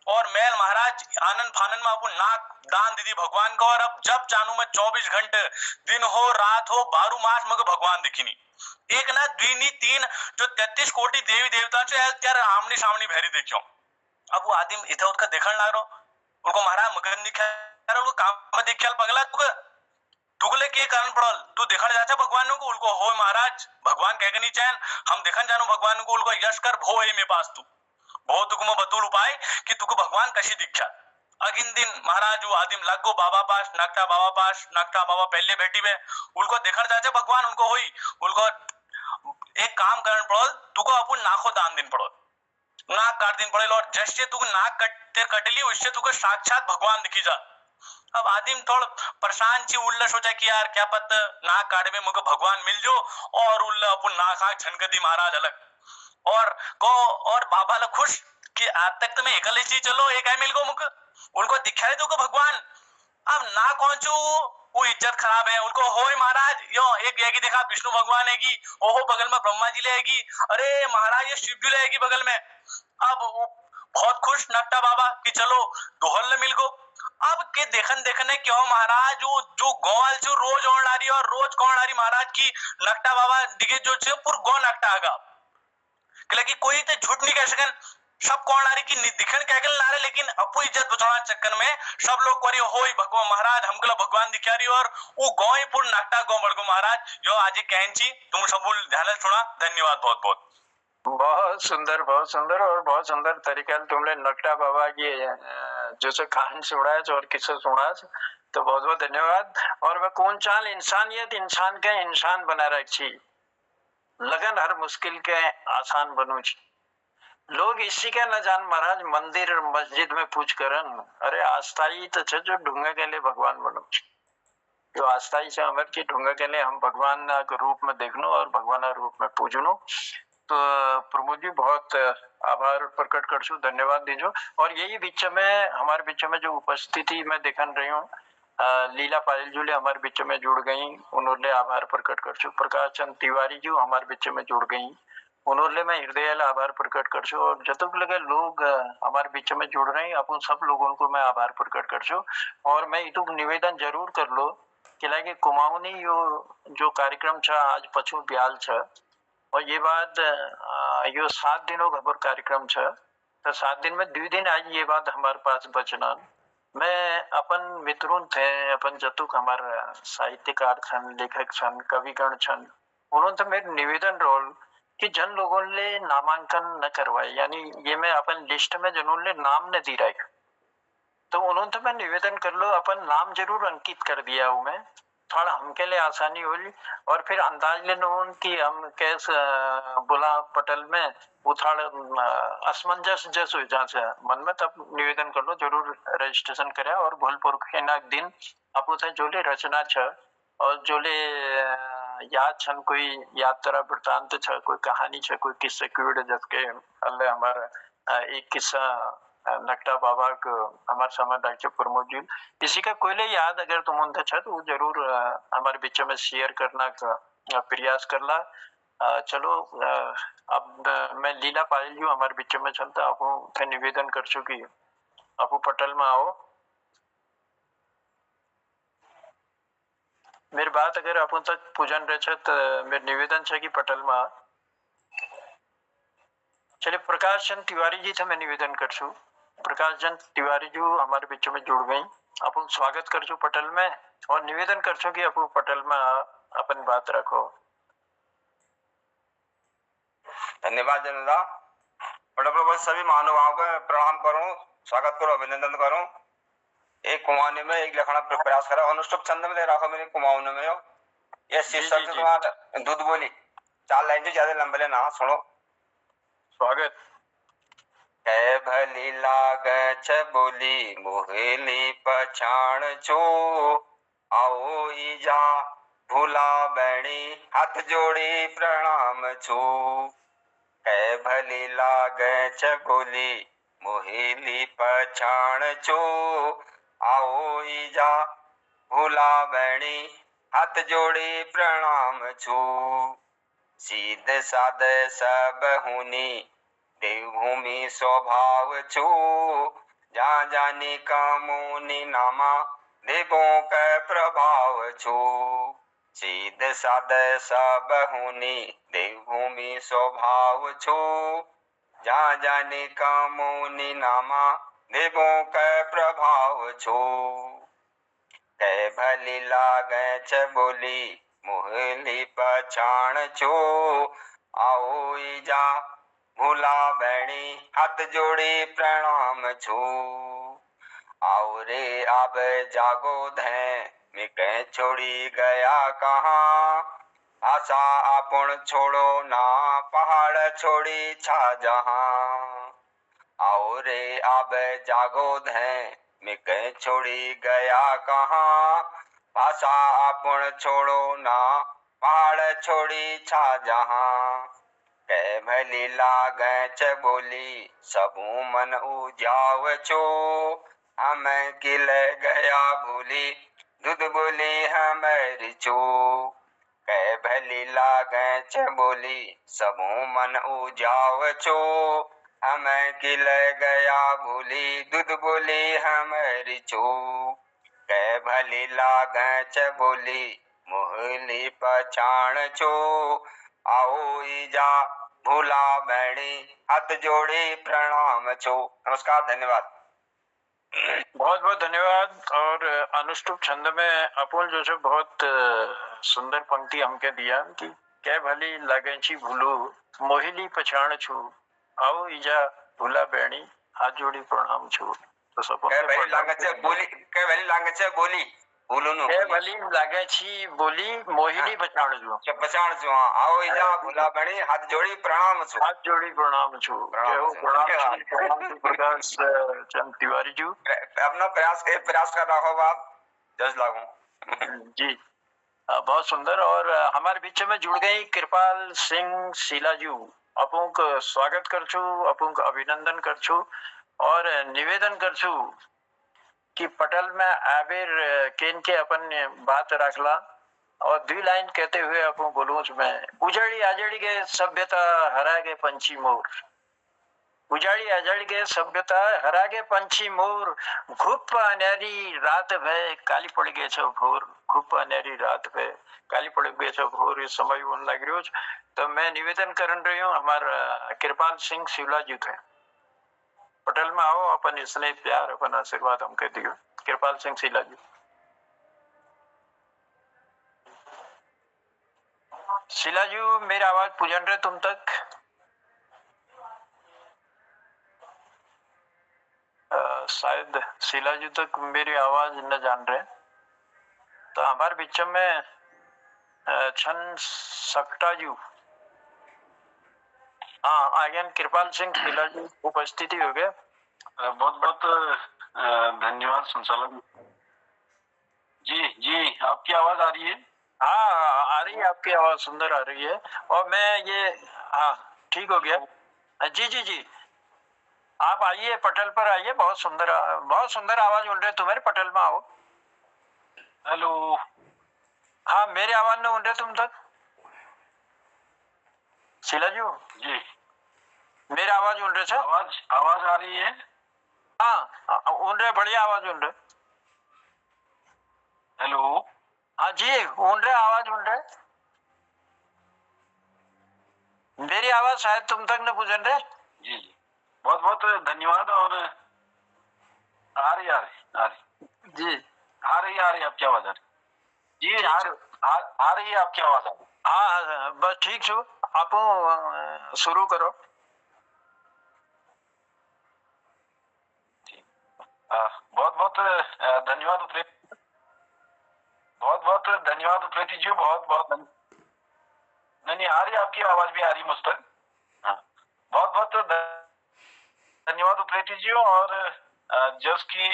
और मैं महाराज आनंद फानंद में अपन नाक दान दीदी भगवान को। और अब जब चाहूं मैं 24 घंटे दिन हो रात हो 12 मास मगर भगवान दिखी नहीं एक ना द्विनी तीन जो 33 कोटि देवी देवता त्यार आमनी सामनी भैरी देखियो। अब वो आदमी इधर उधर देखने लग रहा उनको महाराज मगन दिखा उनको काम में दिखा पगला तुगले के कारण पड़ल तू देखने जाता भगवान को उनको हो महाराज भगवान कह के नहीं चैन हम देखने जानो भगवान को उनको यश कर भो है मेरे पास तू बहुत तुम बतूल उपाय कि तुको भगवान कशी दीक्षा। अगिन दिन महाराज वो आदिम लगो बाबा पास नाकटा बाबा पहले बैठी में उनको देखने जाते भगवान उनको हुई उनको एक काम करना पड़ो तुको अपन नाखो दान दिन पड़ो नाक काट दिन पड़े और जैसे तू नाक कटली उससे तुको साक्षात भगवान दिखी जा। अब आदिम थोड़ा परेशान छी उल्ला सोचा कि यार क्या पता नाक काटे में मुझे भगवान मिल जो और उल्ला अपन नाक झनक दी महाराज अलग और बाबा ला खुश कि आज तक तो मैं एकल ही चलो एक मिल को मुख उनको दिखाई दो भगवान। अब ना पहुंचू वो इज्जत खराब है उनको हो महाराज यो एक आएगी देखा विष्णु भगवान आएगी ओहो बगल में ब्रह्मा जी लेगी अरे महाराज ये शिव जी लेगी बगल में। अब वो बहुत खुश नकटा बाबा कि चलो दोहल मिल गो। अब के देखने क्यों महाराज वो जो गोवाल जो रोज ऑन आ रही और रोज कौन आ रही महाराज की नकटा बाबा दिखे जो पूरा गौ नकटा आगा कि कोई तो झूठ नहीं कह सकन, सब कौन आ रही की दिखन कह गल नारे, लेकिन अपू इज्जत बचाना चक्कर में सब लोग करी होई भगवान महाराज हमको भगवान दिखा रही, और वो गाँव ही पूर्ण नाकटा गाँव बड़गो महाराज जो आज कहन ची तुम सब ध्यान सुना। धन्यवाद बहुत बहुत। बहुत सुंदर और बहुत सुंदर तरीके से तुमने नकटा बाबा की जो से कहानी सुनाया और किस्सा सुना, तो बहुत बहुत धन्यवाद। और वह कौन चाल इंसानियत इंसान के इंसान बना रखी, लगन हर मुश्किल के आसान बनू छी। लोग इसी के न जान महाराज मंदिर मस्जिद में पूछ करन, अरे आस्थाई तो छे जो ढूंगा के लिए भगवान बनू छी, जो आस्थाई से अमर की ढूंगा के लिए हम भगवान के रूप में देखनो और भगवान के रूप में पूजनो। तो प्रमोद जी बहुत आभार प्रकट कर छू, धन्यवाद दीजो। और यही बीच में हमारे बीच में जो उपस्थिति में देखन रही हूँ, लीला पायल जी हमारे बीच में जुड़ गई, उन्होंने आभार प्रकट कर छू। प्रकाश चंद तिवारी जी हमारे बीच में जुड़ गई, उन्होंने मैं हृदय आभार प्रकट कर छू। और जतक लगे लोग हमारे बीच में जुड़ रहे हैं, अपन सब लोगों को मैं आभार प्रकट कर छू। और मैं इतु निवेदन जरूर कर लो कि लागे कुमाऊनी यो जो कार्यक्रम छ आज पछू ब्याल छ, और ये बात यो 7 दिनों का कार्यक्रम छ, तो 7 दिन में 2 दिन आज ये बात हमारे पास बचना। मैं अपन मित्रों थे, अपन जतुक हमारे साहित्यकार छन, लेखक छन, कविगण छन, उन्होंने तो मेरे निवेदन रोल कि जन लोगों ने नामांकन न करवाए, यानी ये मैं अपन लिस्ट में जनों ने नाम न दी रहे, तो उन्होंने तो मैं निवेदन कर लो अपन नाम जरूर अंकित कर दिया हूं मैं, थोड़ा हमके लिए आसानी होगी। और फिर अंदाज लेना कि हम कैसे बोला पटल में वो थोड़ा असमंजस जैसे हो जाए मन में, तब निवेदन कर लो जरूर रजिस्ट्रेशन करे। और भोलपुर के ना दिन आपको जोले रचना छ और जोले याद छन, कोई यात्रा वृत्तांत छ, कोई कहानी छ, कोई किस्से क्यूड जबकि अल्लाह हमारा एक किस्सा नकटा बाबा को हमारे समय डॉक्टर प्रमोद जी, किसी का कोई याद अगर तुम उनसे छ तो जरूर हमारे बीच में शेयर करना का प्रयास करला। चलो अब मैं लीला पायल जी हमारे बीच में चलता, आपको निवेदन कर चुकी, आपको पटल में आओ। मेरी बात अगर अपन तक पूजन रहे तो मेरे निवेदन है कि पटल में। चलिए प्रकाश चंद तिवारी जी से मैं निवेदन कर छू, प्रकाश चंद तिवारी जी हमारे बीच में जुड़ गई, अपन स्वागत कर छू पटल में और निवेदन कर छू कि अपन पटल में अपन बात रखो। धन्यवाद जनता। पटल सभी महानुभावों को प्रणाम करूं, स्वागत करूं, अभिनंदन करूं। एक कुमाऊनी में एक लिखना प्रयास करा, अनुष्टुप छंद में दे रखा मेरे कुमाऊनी में ये शीर्षक से तुम्हारा दूध बोली 4 लाइन से ज्यादा लंबे ना सुनो। स्वागत। कह भली लाग छ बोली मोहेली पछाण छो, आओ ईजा भूला बैणी हाथ जोड़ी प्रणाम छू। कह भली लाग छ बोली मोहेली पछाण छो, आओ ईजा भूला बैणी हाथ जोड़ी प्रणाम छू। सीधे साधे सब हुनी देवभूमि स्वभाव छू, जा जानी कामूनी नामा देवों का प्रभाव छू। सीधे साधे सब हुनी देवभूमि स्वभाव छू, जा जानी कामूनी नामा देवों का प्रभाव छू। कह भली लागे छ बोली मोहली पछाण छो, आओ ईजा भूला बैणी हाथ जोड़ी प्रणाम छू। आओ रे अब जागो धै मैं छोड़ी गया कहाँ, आशा अपन छोड़ो ना पहाड़ छोड़ी छा जहाँ। आओ रे अब जागो धै मैं छोड़ी गया कहाँ, आशा अपन छोड़ो ना पहाड़ छोड़ी छा जहाँ। कह भली लागे छ बोली सबू मन उजाव छो, हमें किल गया भूली दूध बोली हमारी छो। कह भली लागे छ बोली सबू मन उजाव छो, हमें किल गया भूली दूध बोली हमारी छो। कह भली लागे छ बोली मोहली पछाण छो, आओ ईजा भूला बैणी हाथ जोड़ी प्रणाम छो। नमस्कार, धन्यवाद। बहुत बहुत धन्यवाद। और अनुष्टुप छंद में अपुल जो है बहुत सुंदर पंक्ति हमके दिया कि कै भली लागे छी भूलू मोहिली पछाण छू आओ इजा भूला बैणी हाथ जोड़ी प्रणाम छू। तो सब कै भली लागे छे बोली, कै भली लागे छे बोली भूलू नु, कै भली लागे छी बोली मोहिनी पछाण छू पछाण छू आओ इजा भूला बैणी हाथ जोड़ी प्रणाम छू। हाथ जोड़ी प्रणाम छू। प्रणाम प्रकाश चंद तिवारी जी अपना प्रयास कर रहा हो आप जज लागू जी। बहुत सुंदर। और हमारे बीच में जुड़ गई कृपाल सिंह शीलाजू। अपुं को स्वागत कर छू, अपुं को अभिनंदन कर छू और निवेदन कर छू कि पटल में आबिर केन के अपन बात रखला और 2 लाइन कहते हुए अपुं बोलूं में उजड़ी आजड़ी के सभ्यता हरा के पंछी मोर, उजाड़ी आजाड़ी के सभ्यता हरा के पंछी मोर, घुप अनेरी रात भय काली पड़ गए छो भोर, घुप अनेरी रात भय काली पड़ गए छो भोर। इस समय वन लग रही हो तो मैं निवेदन कर रही हूँ हमारा कृपाल सिंह शिवला जी थे पटेल में आओ अपन स्नेह प्यार अपन आशीर्वाद हम कह दियो। कृपाल सिंह शिवला जी। शिला जी मेरी आवाज पूजन रहे तुम तक? शायद शीला जी तक मेरी आवाज न जान रहे तो हमारे बीच में छन सकटा जी। हाँ आर्यन कृपाल सिंह शीला जी उपस्थिति हो गए। बहुत बहुत धन्यवाद संचालक जी। जी आपकी आवाज आ रही है? हाँ आ रही है, आपकी आवाज सुंदर आ रही है। और मैं ये हाँ ठीक हो गया। जी जी जी आप आइए पटल पर आइए, बहुत सुंदर आवाज उन रहे तुम्हारे, पटल में आओ। हेलो। हाँ मेरी आवाज नहीं उन रहे तुम तक? शीला जी जी मेरी आवाज उन रहे छ? आवाज आ रही है? हाँ उन रहे, बढ़िया आवाज उन रहे। हेलो। हाँ जी उन रहे, आवाज उन रहे। मेरी आवाज शायद तुम तक न पूजन रहे। जी जी बहुत बहुत धन्यवाद। और आ रही जी आ रही आपकी आवाज आ रही जी। आ रही है आपकी आवाज आ रही। हाँ बस ठीक छो आप शुरू करो। बहुत बहुत धन्यवाद उप्रेती, बहुत बहुत धन्यवाद उप्रेती जी। बहुत बहुत नहीं आ रही आपकी आवाज भी आ रही मुझ तक। बहुत बहुत धन्यवाद उप्रेती जी। और जस की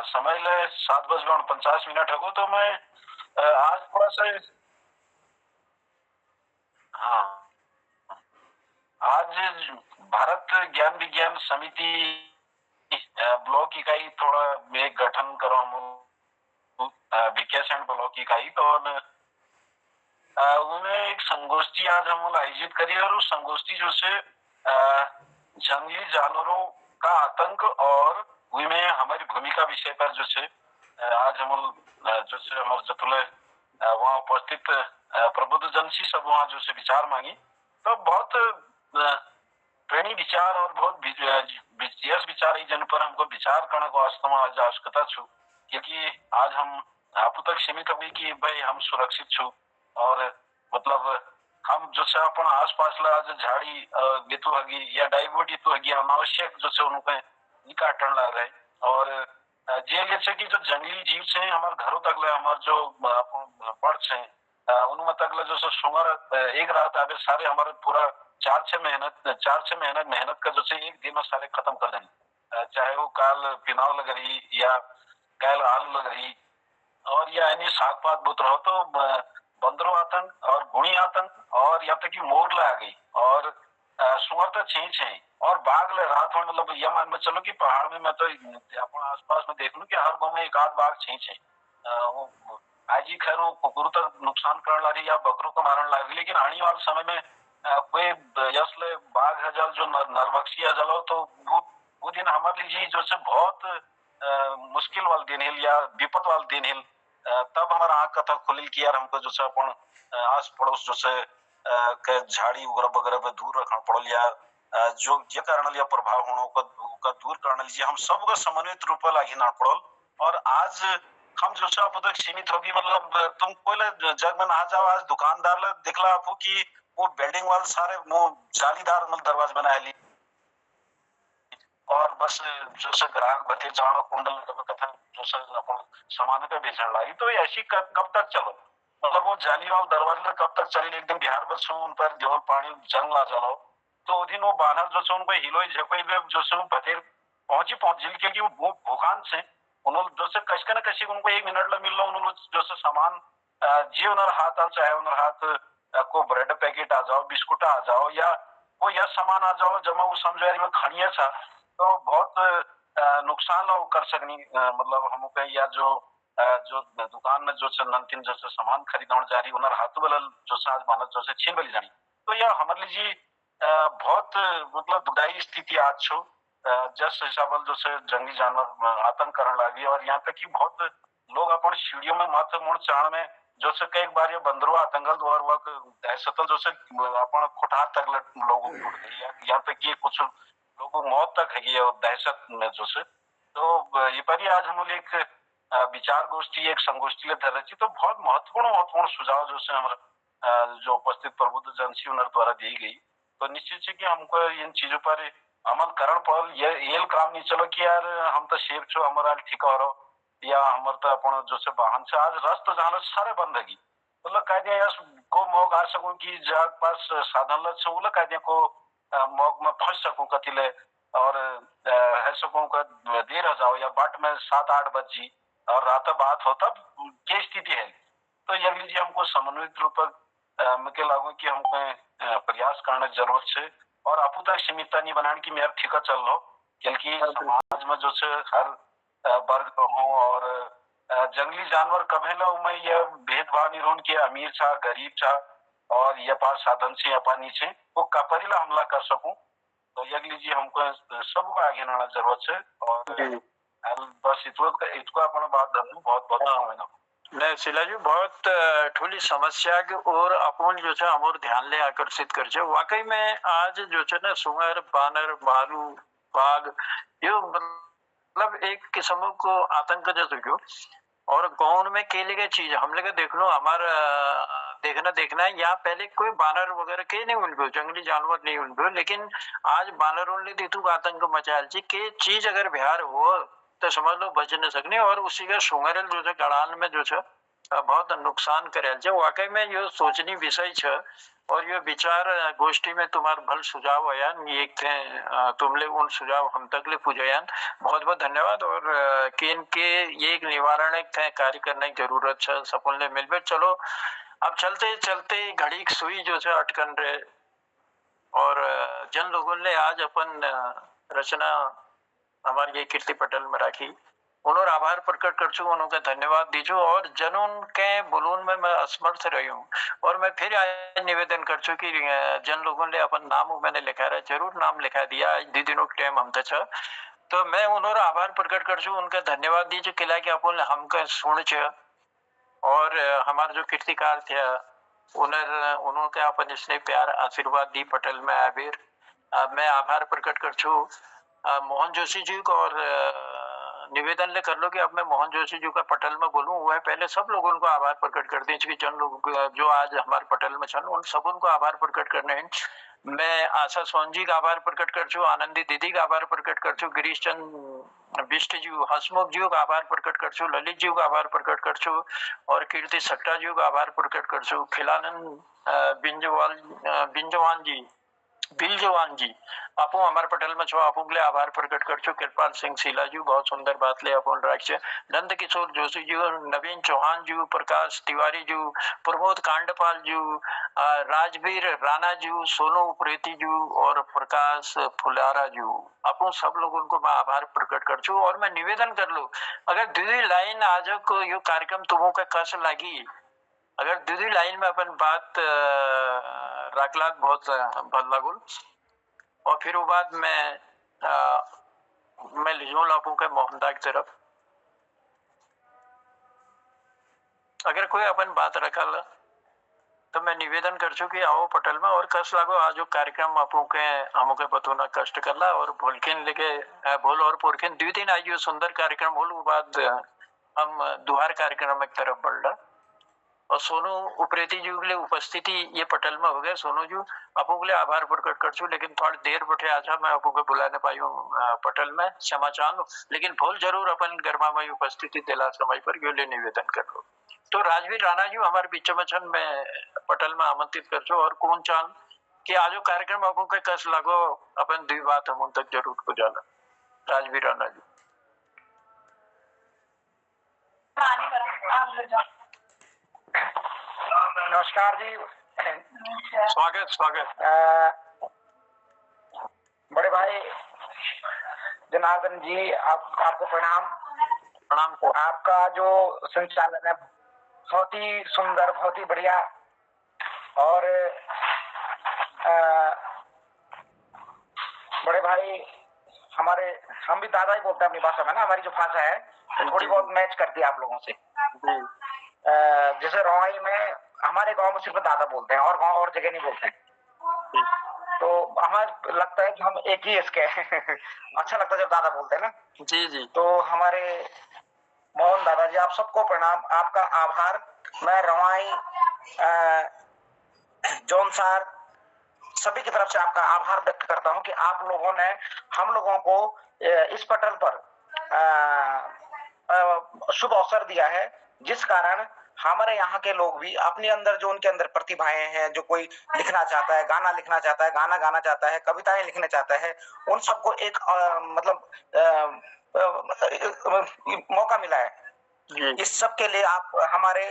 समय ले 7:50 हो तो मैं आज थोड़ा सा आज भारत ज्ञान विज्ञान समिति ब्लॉक इकाई थोड़ा एक गठन करो हम विकासखंड ब्लॉक इकाई तो उन्हें एक संगोष्ठी आज हम आयोजित करी और उस संगोष्ठी जो से जंगली जानवरों का आतंक और उनमें हमारी भूमिका विषय पर जो से आज हम जो से हमारे जतुले वहाँ उपस्थित प्रबुद्ध जनसी सब वहाँ जो से विचार मांगी तो बहुत प्रेमी विचार और बहुत विशेष विचार है जिन पर हमको विचार करने को वास्तव में आज आवश्यकता छू, क्योंकि आज हम आप तक सीमित हुई कि भाई हम सुरक्षित छू और मतलब हम जो से अपन आस पास आज झाड़ी बितु हगी या डाइवोटी तो हगी अनावश्यक जो से उनको निकाटन लग रहे और जे से कि जो जंगली जीव से हमारे घरों तक हमारे जो पर्च है उनमें तक जो से सुंगर एक रात आगे सारे हमारे पूरा 4-6 महीना मेहनत का जो से एक दिन में सारे खत्म कर देंगे, चाहे वो काल पिनाव लग रही या काल आलू लग रही और या यानी साग पात बुत रहो तो बंदरों आतंक और गुणी आतंक और यहाँ तक कि मोर ला गई और सुअर तो छे और बाघ ले रात में मतलब यह मान में चलो कि पहाड़ में मैं तो अपने आसपास में देख लूं कि हर गांव में एक आध बाघ छे वो आज ही खैर वो कुकुर तक नुकसान करने लगी या बकरों को मारने लगी, लेकिन आने वाले समय में कोई यसले बाघ है जल जो नरभक्षी है जलो तो वो दिन हमारे लिए जो से बहुत मुश्किल वाले दिन हिल या विपद वाले दिन हिल तब हमारा आंख कथा खुलिल कि यार हमको जो से अपन आस पड़ोस जो से के झाड़ी वगैरह पे दूर रखना पड़ल या जो ये कारण लिया प्रभाव होना का दूर करने लीजिए हम सब का समन्वित रूप लागी ना पड़ल। और आज हम जो अब तक सीमित होगी मतलब तुम कोई जग में ना जाओ आज दुकानदार ला दिखला आपको कि वो बिल्डिंग वाले सारे वो जालीदार मतलब दरवाजे बनाए ली और बस जो से ग्राहक बते जाना कुंडल कथा जो से अपन सामान पे बेचने लगी तो ऐसी कब तक चलो मतलब वो जाली वाला दरवाजे कब तक चली एकदम बिहार बस उन पर देवल पानी जंग ला जाओ तो दिन वो बानर जो से उनको हिलोई झकोई में जो से बतेर पहुंच जिल के वो भूखान से उन्होंने जो से कशका न कशी उनको 1 मिनट ला मिल लो उन्होंने जो से सामान जी उन्होंने हाथ आ चाहे उन्होंने हाथ को ब्रेड पैकेट आ जाओ बिस्कुट आ जाओ या कोई यह सामान आ जाओ जमा वो समझो में खड़िया था तो बहुत नुकसान हो कर सकनी मतलब हम या जो दुकान में जो नमकीन जैसे सामान खरीदने जा रही उन्हें हाथ वाला जो आज मानस जो छीन बली जानी तो यह हमारे लिए बहुत मतलब दुदाई स्थिति आज छो जस हिसाब जो से जंगली जानवर आतंक करने लगी और यहाँ तक कि बहुत लोग अपन सीढ़ियों में महत्वपूर्ण चाण में जो से कई बार ये बंदरो आतंकल और वह दहशतल जो से अपन खुटार तक लोगों को यहाँ तक कि कुछ लोगों मौत तक है ये दहशत में जो से तो ये पर आज हम लोग एक विचार गोष्ठी एक संगोष्ठी ले धर रही तो बहुत महत्वपूर्ण सुझाव जो से हमारा जो उपस्थित प्रबुद्ध जनसी उनर द्वारा दी गई तो निश्चित है कि हमको इन चीजों पर अमल करण पड़ल ये काम नहीं चलो कि यार हम तो सेफ छो हमारा ठीक हो या हमारे तो अपन जो से वाहन से आज रास्ता जहाँ सारे बंद है मतलब कह दिया यार को मौक आ सकूं कि जहाँ पास साधन लग सकूं कह दिया को मौक में फंस सकूं कतिले और है सकूं का देर हो जाओ या बाट में 7-8 बजी और रात बात हो तब क्या स्थिति है तो ये लीजिए हमको समन्वित रूप में लागू कि हमको प्रयास करने की जरूरत है और आपू तक सीमितता नहीं बनाने की मेरा ठीक चल रहा क्योंकि समाज में जो है हर वर्ग हो और जंगली जानवर कभी लो मैं ये भेदभाव नहीं रोन के अमीर छा गरीब छा और ये पास साधन से या नीचे वो कपरीला हमला कर सकूं तो ये लीजिए हमको सबको आगे आना जरूरत है और बस इतको अपना बात धन्यवाद बहुत बहुत नहीं शिला जी बहुत ठूली समस्या के और अपन जो है हमर ध्यान ले आकर्षित कर वाकई में आज जो है ना सुंगर बानर भालू बाघ ये मतलब एक किस्म को आतंक जैसे क्यों और गाँव में केले के चीज हम लोग देख लो हमारा देखना है यहाँ पहले कोई बानर वगैरह के नहीं उन जंगली जानवर नहीं उन लेकिन आज बानरों ने दितु आतंक मचाल जी के चीज अगर बिहार हो तो समझ लो बच नहीं सकने और उसी का सुंगरल जो है गड़ान में जो है बहुत नुकसान करेल छे वाकई में ये सोचनी विषय छे और ये विचार गोष्ठी में तुम्हार भल सुझाव आयान एक थे तुमले उन सुझाव हम तक ले पूजायान बहुत बहुत धन्यवाद और किन के ये एक निवारण कार्य करने की जरूरत है सफल ने मिलबे चलो अब चलते चलते घड़ी सुई जो है अटकन रहे और जन लोगों ने आज अपन रचना हमारे ये कीर्ति पटेल में राखी उन्होंने आभार प्रकट कर चुका उनका धन्यवाद दीजो और जनों के बुलून में मैं असमर्थ रही हूँ और मैं फिर निवेदन कर चुकी जन लोगों ने अपन नाम मैंने लिखा रहा जरूर नाम लिखा दिया आज दी दिनों के टाइम हम तो मैं उन्होंने आभार प्रकट कर चुका उनका धन्यवाद दीजिए किला के अपन हमका सुन और हमारे जो कीर्तिकार थे उन्होंने अपन इसने प्यार आशीर्वाद दी पटेल में आबिर मैं आभार प्रकट कर चु मोहन जोशी जी को और निवेदन ले कर लो कि अब मैं मोहन जोशी जी का पटेल में बोलूं वह पहले सब लोगों को आभार प्रकट कर दें कि जन लोग जो आज हमारे पटेल में छन उन सबों को आभार प्रकट करने हैं मैं आशा सोन जी का आभार प्रकट कर चु आनंदी दीदी का आभार प्रकट कर चु गिरीश चंद बिष्ट जी हसमुख जी का आभार प्रकट कर चु ललित जी का आभार प्रकट कर चु और कीर्ति सट्टा जी का आभार प्रकट कर चु खिलानंद बिंजवान जी बिलजवान जी आपो हमारे पटेल में छो आपो के लिए आभार प्रकट कर चु कृपाल सिंह शीला जी बहुत सुंदर बात ले अपन राख छे नंद किशोर जोशी जी नवीन चौहान जी प्रकाश तिवारी जी प्रमोद कांडपाल जी राजवीर राणा जी सोनू उप्रेती जी और प्रकाश फुलारा जी आपो सब लोगों को मैं आभार प्रकट कर चु और मैं निवेदन कर लू अगर दीदी लाइन आज को यो कार्यक्रम तुमो का कस लगी अगर दीदी लाइन में अपन बात राखलात बहुत भल लागुल और फिर वो बाद मैं लिजूल आपू के मोहनदा की तरफ अगर कोई अपन बात रखा तो मैं निवेदन कर छू कि आओ पटल में और कस लागो आज जो कार्यक्रम आपो के हमो के पतोना कष्ट करला और भोलकिन लेके भोल और पोरकिन 2 दिन आज जो सुंदर कार्यक्रम होल वो बाद हम दुहार कार्यक्रम एक तरफ बढ़ला और सोनू उप्रेती जी के लिए उपस्थिति ये पटल में हो गया। सोनू जी आपको के लिए आभार प्रकट कर छू, लेकिन थोड़ी देर बैठे आज मैं आपको के बुलाने पाई हूँ पटल में, क्षमा चाहूँ, लेकिन भोल जरूर अपन गर्मा में उपस्थिति दिला समय पर यो ले निवेदन कर लो। तो राजवीर राणा जी हमारे बीच में छन मैं पटल में आमंत्रित कर छो और कौन चाल कि आज कार्यक्रम आपको के कस लागो अपन 2 बात हम उन तक जरूर को जाला। राजवीर राणा जी नमस्कार जी। स्वागत स्वागत। बड़े भाई जनार्दन जी आपको प्रणाम। प्रणाम। आपका जो संचालन है बहुत ही सुंदर, बहुत ही बढ़िया और बड़े भाई हम भी दादा ही बोलते हैं अपनी भाषा में ना, हमारी जो भाषा है थोड़ी बहुत मैच करती है आप लोगों से। जैसे रवाई में हमारे गांव में सिर्फ दादा बोलते हैं और गांव और जगह नहीं बोलते हैं, तो हमें लगता है कि हम एक ही इसके अच्छा लगता है जब दादा बोलते हैं ना। जी जी। तो हमारे मोहन दादाजी आप सबको प्रणाम, आपका आभार। मैं रवाई जौनसार सभी की तरफ से आपका आभार व्यक्त करता हूं कि आप लोगों ने हम लोगों को इस पटल पर शुभ अवसर दिया है, जिस कारण हमारे यहाँ के लोग भी अपने अंदर जो उनके अंदर प्रतिभाएं हैं, जो कोई लिखना चाहता है, गाना लिखना चाहता है, गाना गाना चाहता है, कविताएं लिखना चाहता है, उन सबको एक मौका मिला है। इस सब के लिए आप हमारे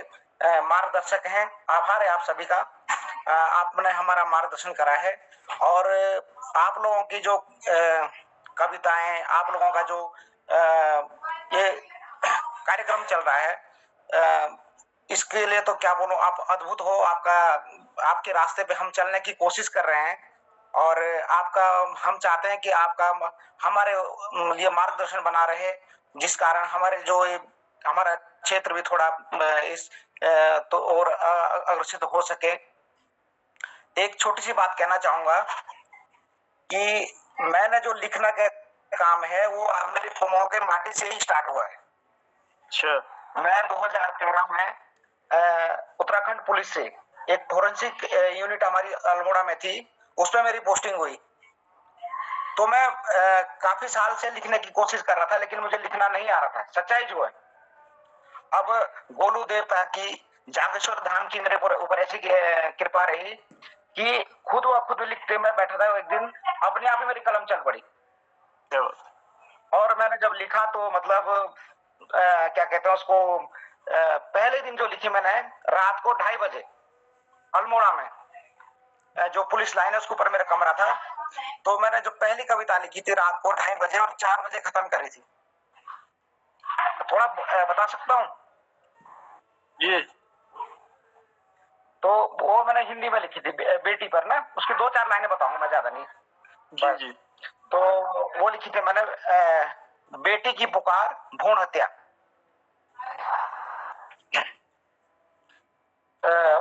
मार्गदर्शक हैं, आभार है आप सभी का। आपने हमारा मार्गदर्शन करा है और आप लोगों की जो कविताएं, आप लोगों का जो ये कार्यक्रम चल रहा है, इसके लिए तो क्या बोलूं, आप अद्भुत हो। आपके रास्ते पे हम चलने की कोशिश कर रहे हैं और हम चाहते हैं कि आपका हमारे लिए मार्गदर्शन बना रहे, जिस कारण हमारा क्षेत्र भी थोड़ा तो और अग्रसित हो सके। एक छोटी सी बात कहना चाहूंगा कि मैंने जो लिखना का काम है वो मेरे कुमाऊं के माटी से ही स्टार्ट हुआ है। अच्छा। मैं 2013 में उत्तराखंड पुलिस से एक फोरेंसिक यूनिट हमारी अल्मोड़ा में थी, उसमें मेरी पोस्टिंग हुई। तो मैं काफी साल से लिखने की कोशिश कर रहा था, लेकिन मुझे लिखना नहीं आ रहा था। सच्चाई जो है, अब गोलू देवता की जागेश्वर धाम की मेरे ऊपर ऐसी कृपा रही कि खुद लिखते मैं बैठा था। एक दिन अपने आप ही मेरी कलम चल पड़ी और मैंने जब लिखा तो मतलब क्या कहते हैं उसको, पहले दिन जो लिखी मैंने रात को 2:30 बजे अल्मोड़ा में, जो पुलिस लाइन है उसके ऊपर मेरा कमरा था, तो मैंने जो पहली कविता लिखी थी रात को 2:30 बजे और 4 बजे खत्म करी थी। थोड़ा बता सकता हूँ ये? तो वो मैंने हिंदी में लिखी थी, बेटी पर ना, उसकी 2-4 लाइनें बताऊंगा मैं, ज्यादा नहीं। जी जी। तो वो लिखी थी मैंने, बेटी की पुकार भ्रूण हत्या।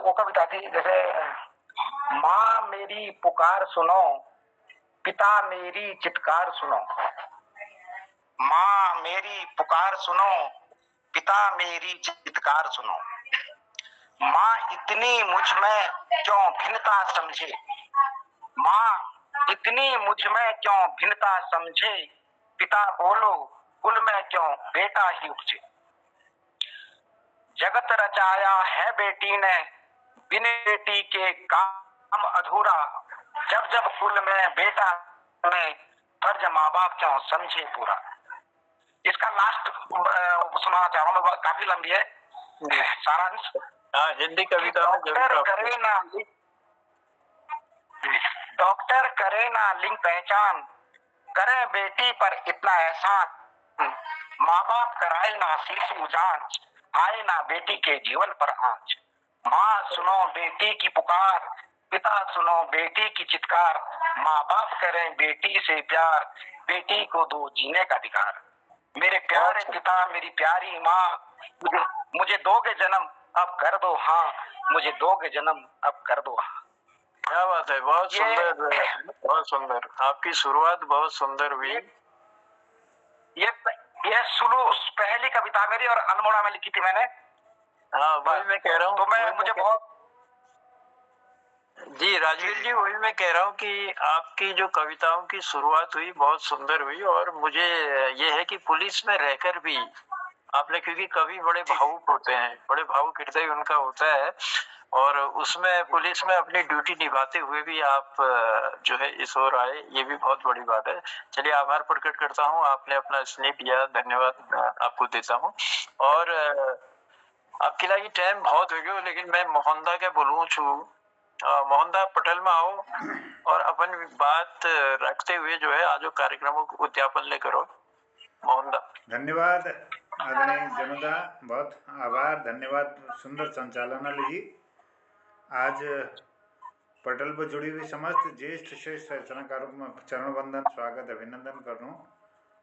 वो कविता थी जैसे, माँ मेरी पुकार सुनो, पिता मेरी चित्कार सुनो। माँ मेरी पुकार सुनो, पिता मेरी चित्कार सुनो। माँ इतनी मुझ में क्यों भिन्नता समझे, माँ इतनी मुझ में क्यों भिन्नता समझे, पिता बोलो कुल में क्यों बेटा ही उपजे। जगत रचाया है बेटी ने, बिन बेटी के काम अधूरा। जब जब कुल में बेटा में, फर्ज माँ बाप क्यों समझे पूरा। इसका लास्ट सुनाना चाह रहा हूँ मैं, काफी लंबी है सारांश। हाँ, हिंदी कविता में डॉक्टर करे ना लिंग पहचान, करे बेटी पर इतना एहसान। माँ बाप कराए ना शिशु जांच, आए ना बेटी के जीवन पर आंच। माँ सुनो बेटी की पुकार, पिता सुनो बेटी की चित्कार। माँ बाप करें बेटी से प्यार, बेटी को दो जीने का अधिकार। मेरे प्यारे पिता, मेरी प्यारी माँ, मुझे दोगे जन्म अब कर दो हाँ। मुझे दोगे जन्म अब कर दो। क्या बात है, बहुत सुंदर, बहुत सुंदर। आपकी शुरुआत बहुत सुंदर हुई। ये शुरू पहली कविता मेरी और अल्मोड़ा में लिखी थी मैंने। हाँ, वही मैं कह रहा हूँ। तो मुझे बहुत जी राजवीर जी, वही मैं कह रहा हूँ कि आपकी जो कविताओं की शुरुआत हुई बहुत सुंदर हुई। और मुझे ये है कि पुलिस में रहकर भी आपने, क्योंकि कवि बड़े भावुक होते हैं, बड़े भावुक हृदय उनका होता है, और उसमें पुलिस में अपनी ड्यूटी निभाते हुए भी आप जो है इस ओर आए, ये भी बहुत बड़ी बात है। चलिए, आभार प्रकट करता हूँ, आपने अपना स्नेह दिया, धन्यवाद आपको देता हूँ। और आपके लिए टाइम बहुत हो गया, लेकिन मैं मोहनदा के बोलूँ छू, मोहनदा पटल में आओ और अपन बात रखते हुए जो है आज कार्यक्रमों को उद्यापन ले करो। मोहनदा। धन्यवाद आदरणीय जनता, बहुत आभार, धन्यवाद, सुंदर संचालन जी। आज पटल पर जुड़ी हुई समस्त ज्येष्ठ श्रेष्ठ रचनाकारों में चरण वंदन, स्वागत, अभिनंदन करनो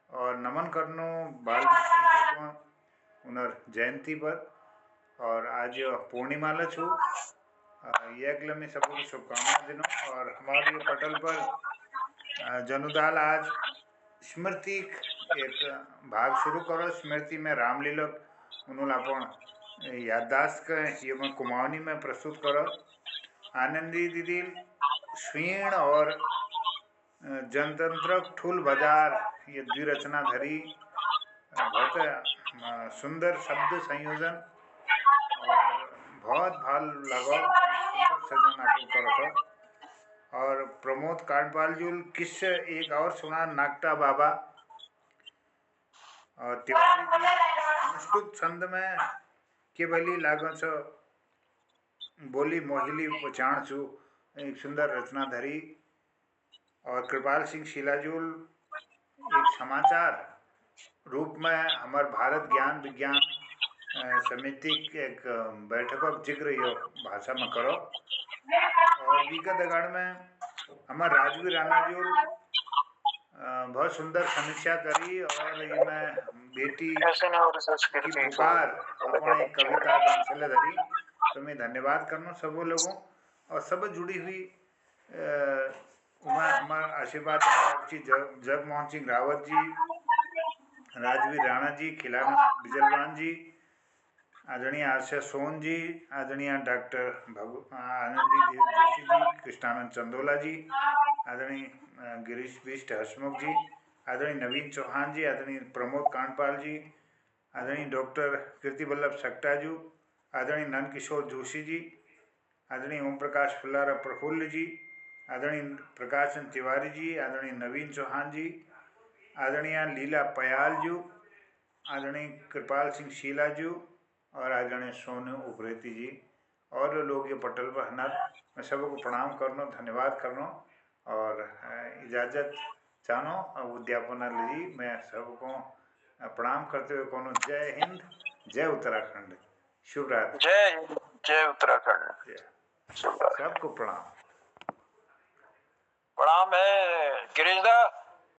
और नमन करनो वाल्मीकि जी को उनर जयंती पर। और आज पूर्णिमा लछू ये में सबको शुभकामना दिनों। और हमारे पटल पर जनुदाल आज स्मृति एक भाग शुरू करो। स्मृति में रामलीला उन्होंने अपन याददाश्त के ये मैं कुमाऊनी में प्रस्तुत करो। आनंदी दीदी स्वीण और जनतंत्र ठुल बाजार ये द्विरचना धरी, बहुत सुंदर शब्द संयोजन और बहुत भाल लगाओ, सुंदर सजन आपको रखो। और प्रमोद कांडपाल जुल किस्से एक और सुना, नागटा बाबा। और तिवारी जी अनुष्टुप छंद में केवली लागो छो बोली मोहिली पचाण छू, एक सुंदर रचना धरी। और कृपाल सिंह शिलाजूल एक समाचार रूप में हमारे भारत ज्ञान विज्ञान समिति के एक बैठक का जिक्र यो भाषा में करो। और बीका दगाड़ में हमारे राजवीर राणा जी बहुत सुंदर समीक्षा करी। और ये मैं बेटी की पुकार अपने कविता कंसल धरी, तो मैं धन्यवाद करना सबो लोगों और सब जुड़ी हुई उमा हमारा आशीर्वाद जगमोहन सिंह रावत जी, राजवीर राणा जी, खिलाना बिजलवान जी, आदरणीय आशा सोन जी, आदरणीय डॉक्टर आनंदी देव जोशी जी, कृष्णानंद चंदोला जी, आदरणीय गिरीश बिष्ट हसमुख जी, आदरणीय नवीन चौहान जी, आदरणीय प्रमोद कांडपाल जी, आदरणीय डॉक्टर कीर्ति वल्लभ सक्टा जी, आदरणीय नंदकिशोर जोशी जी, आदरणीय ओम प्रकाश फुल्लारा प्रफुल्ल जी, आदरणीय प्रकाश चंद तिवारी जी, आदरणीय नवीन चौहान जी, आदरणीय लीला पयाल जी, आदरणीय कृपाल सिंह शीला जी और आदरणीय सोनू उप्रेती जी और लोग ये पटल पर हनर, मैं सबको प्रणाम करनो, धन्यवाद करनो और इजाज़त चाहनो उद्यापन ली। मैं सबको प्रणाम करते हुए कोनो जय हिंद, जय उत्तराखंड, शुभ रात्रि। जय हिंद, जय उत्तराखंड, सबको प्रणाम। प्रणाम है गिरीश दा।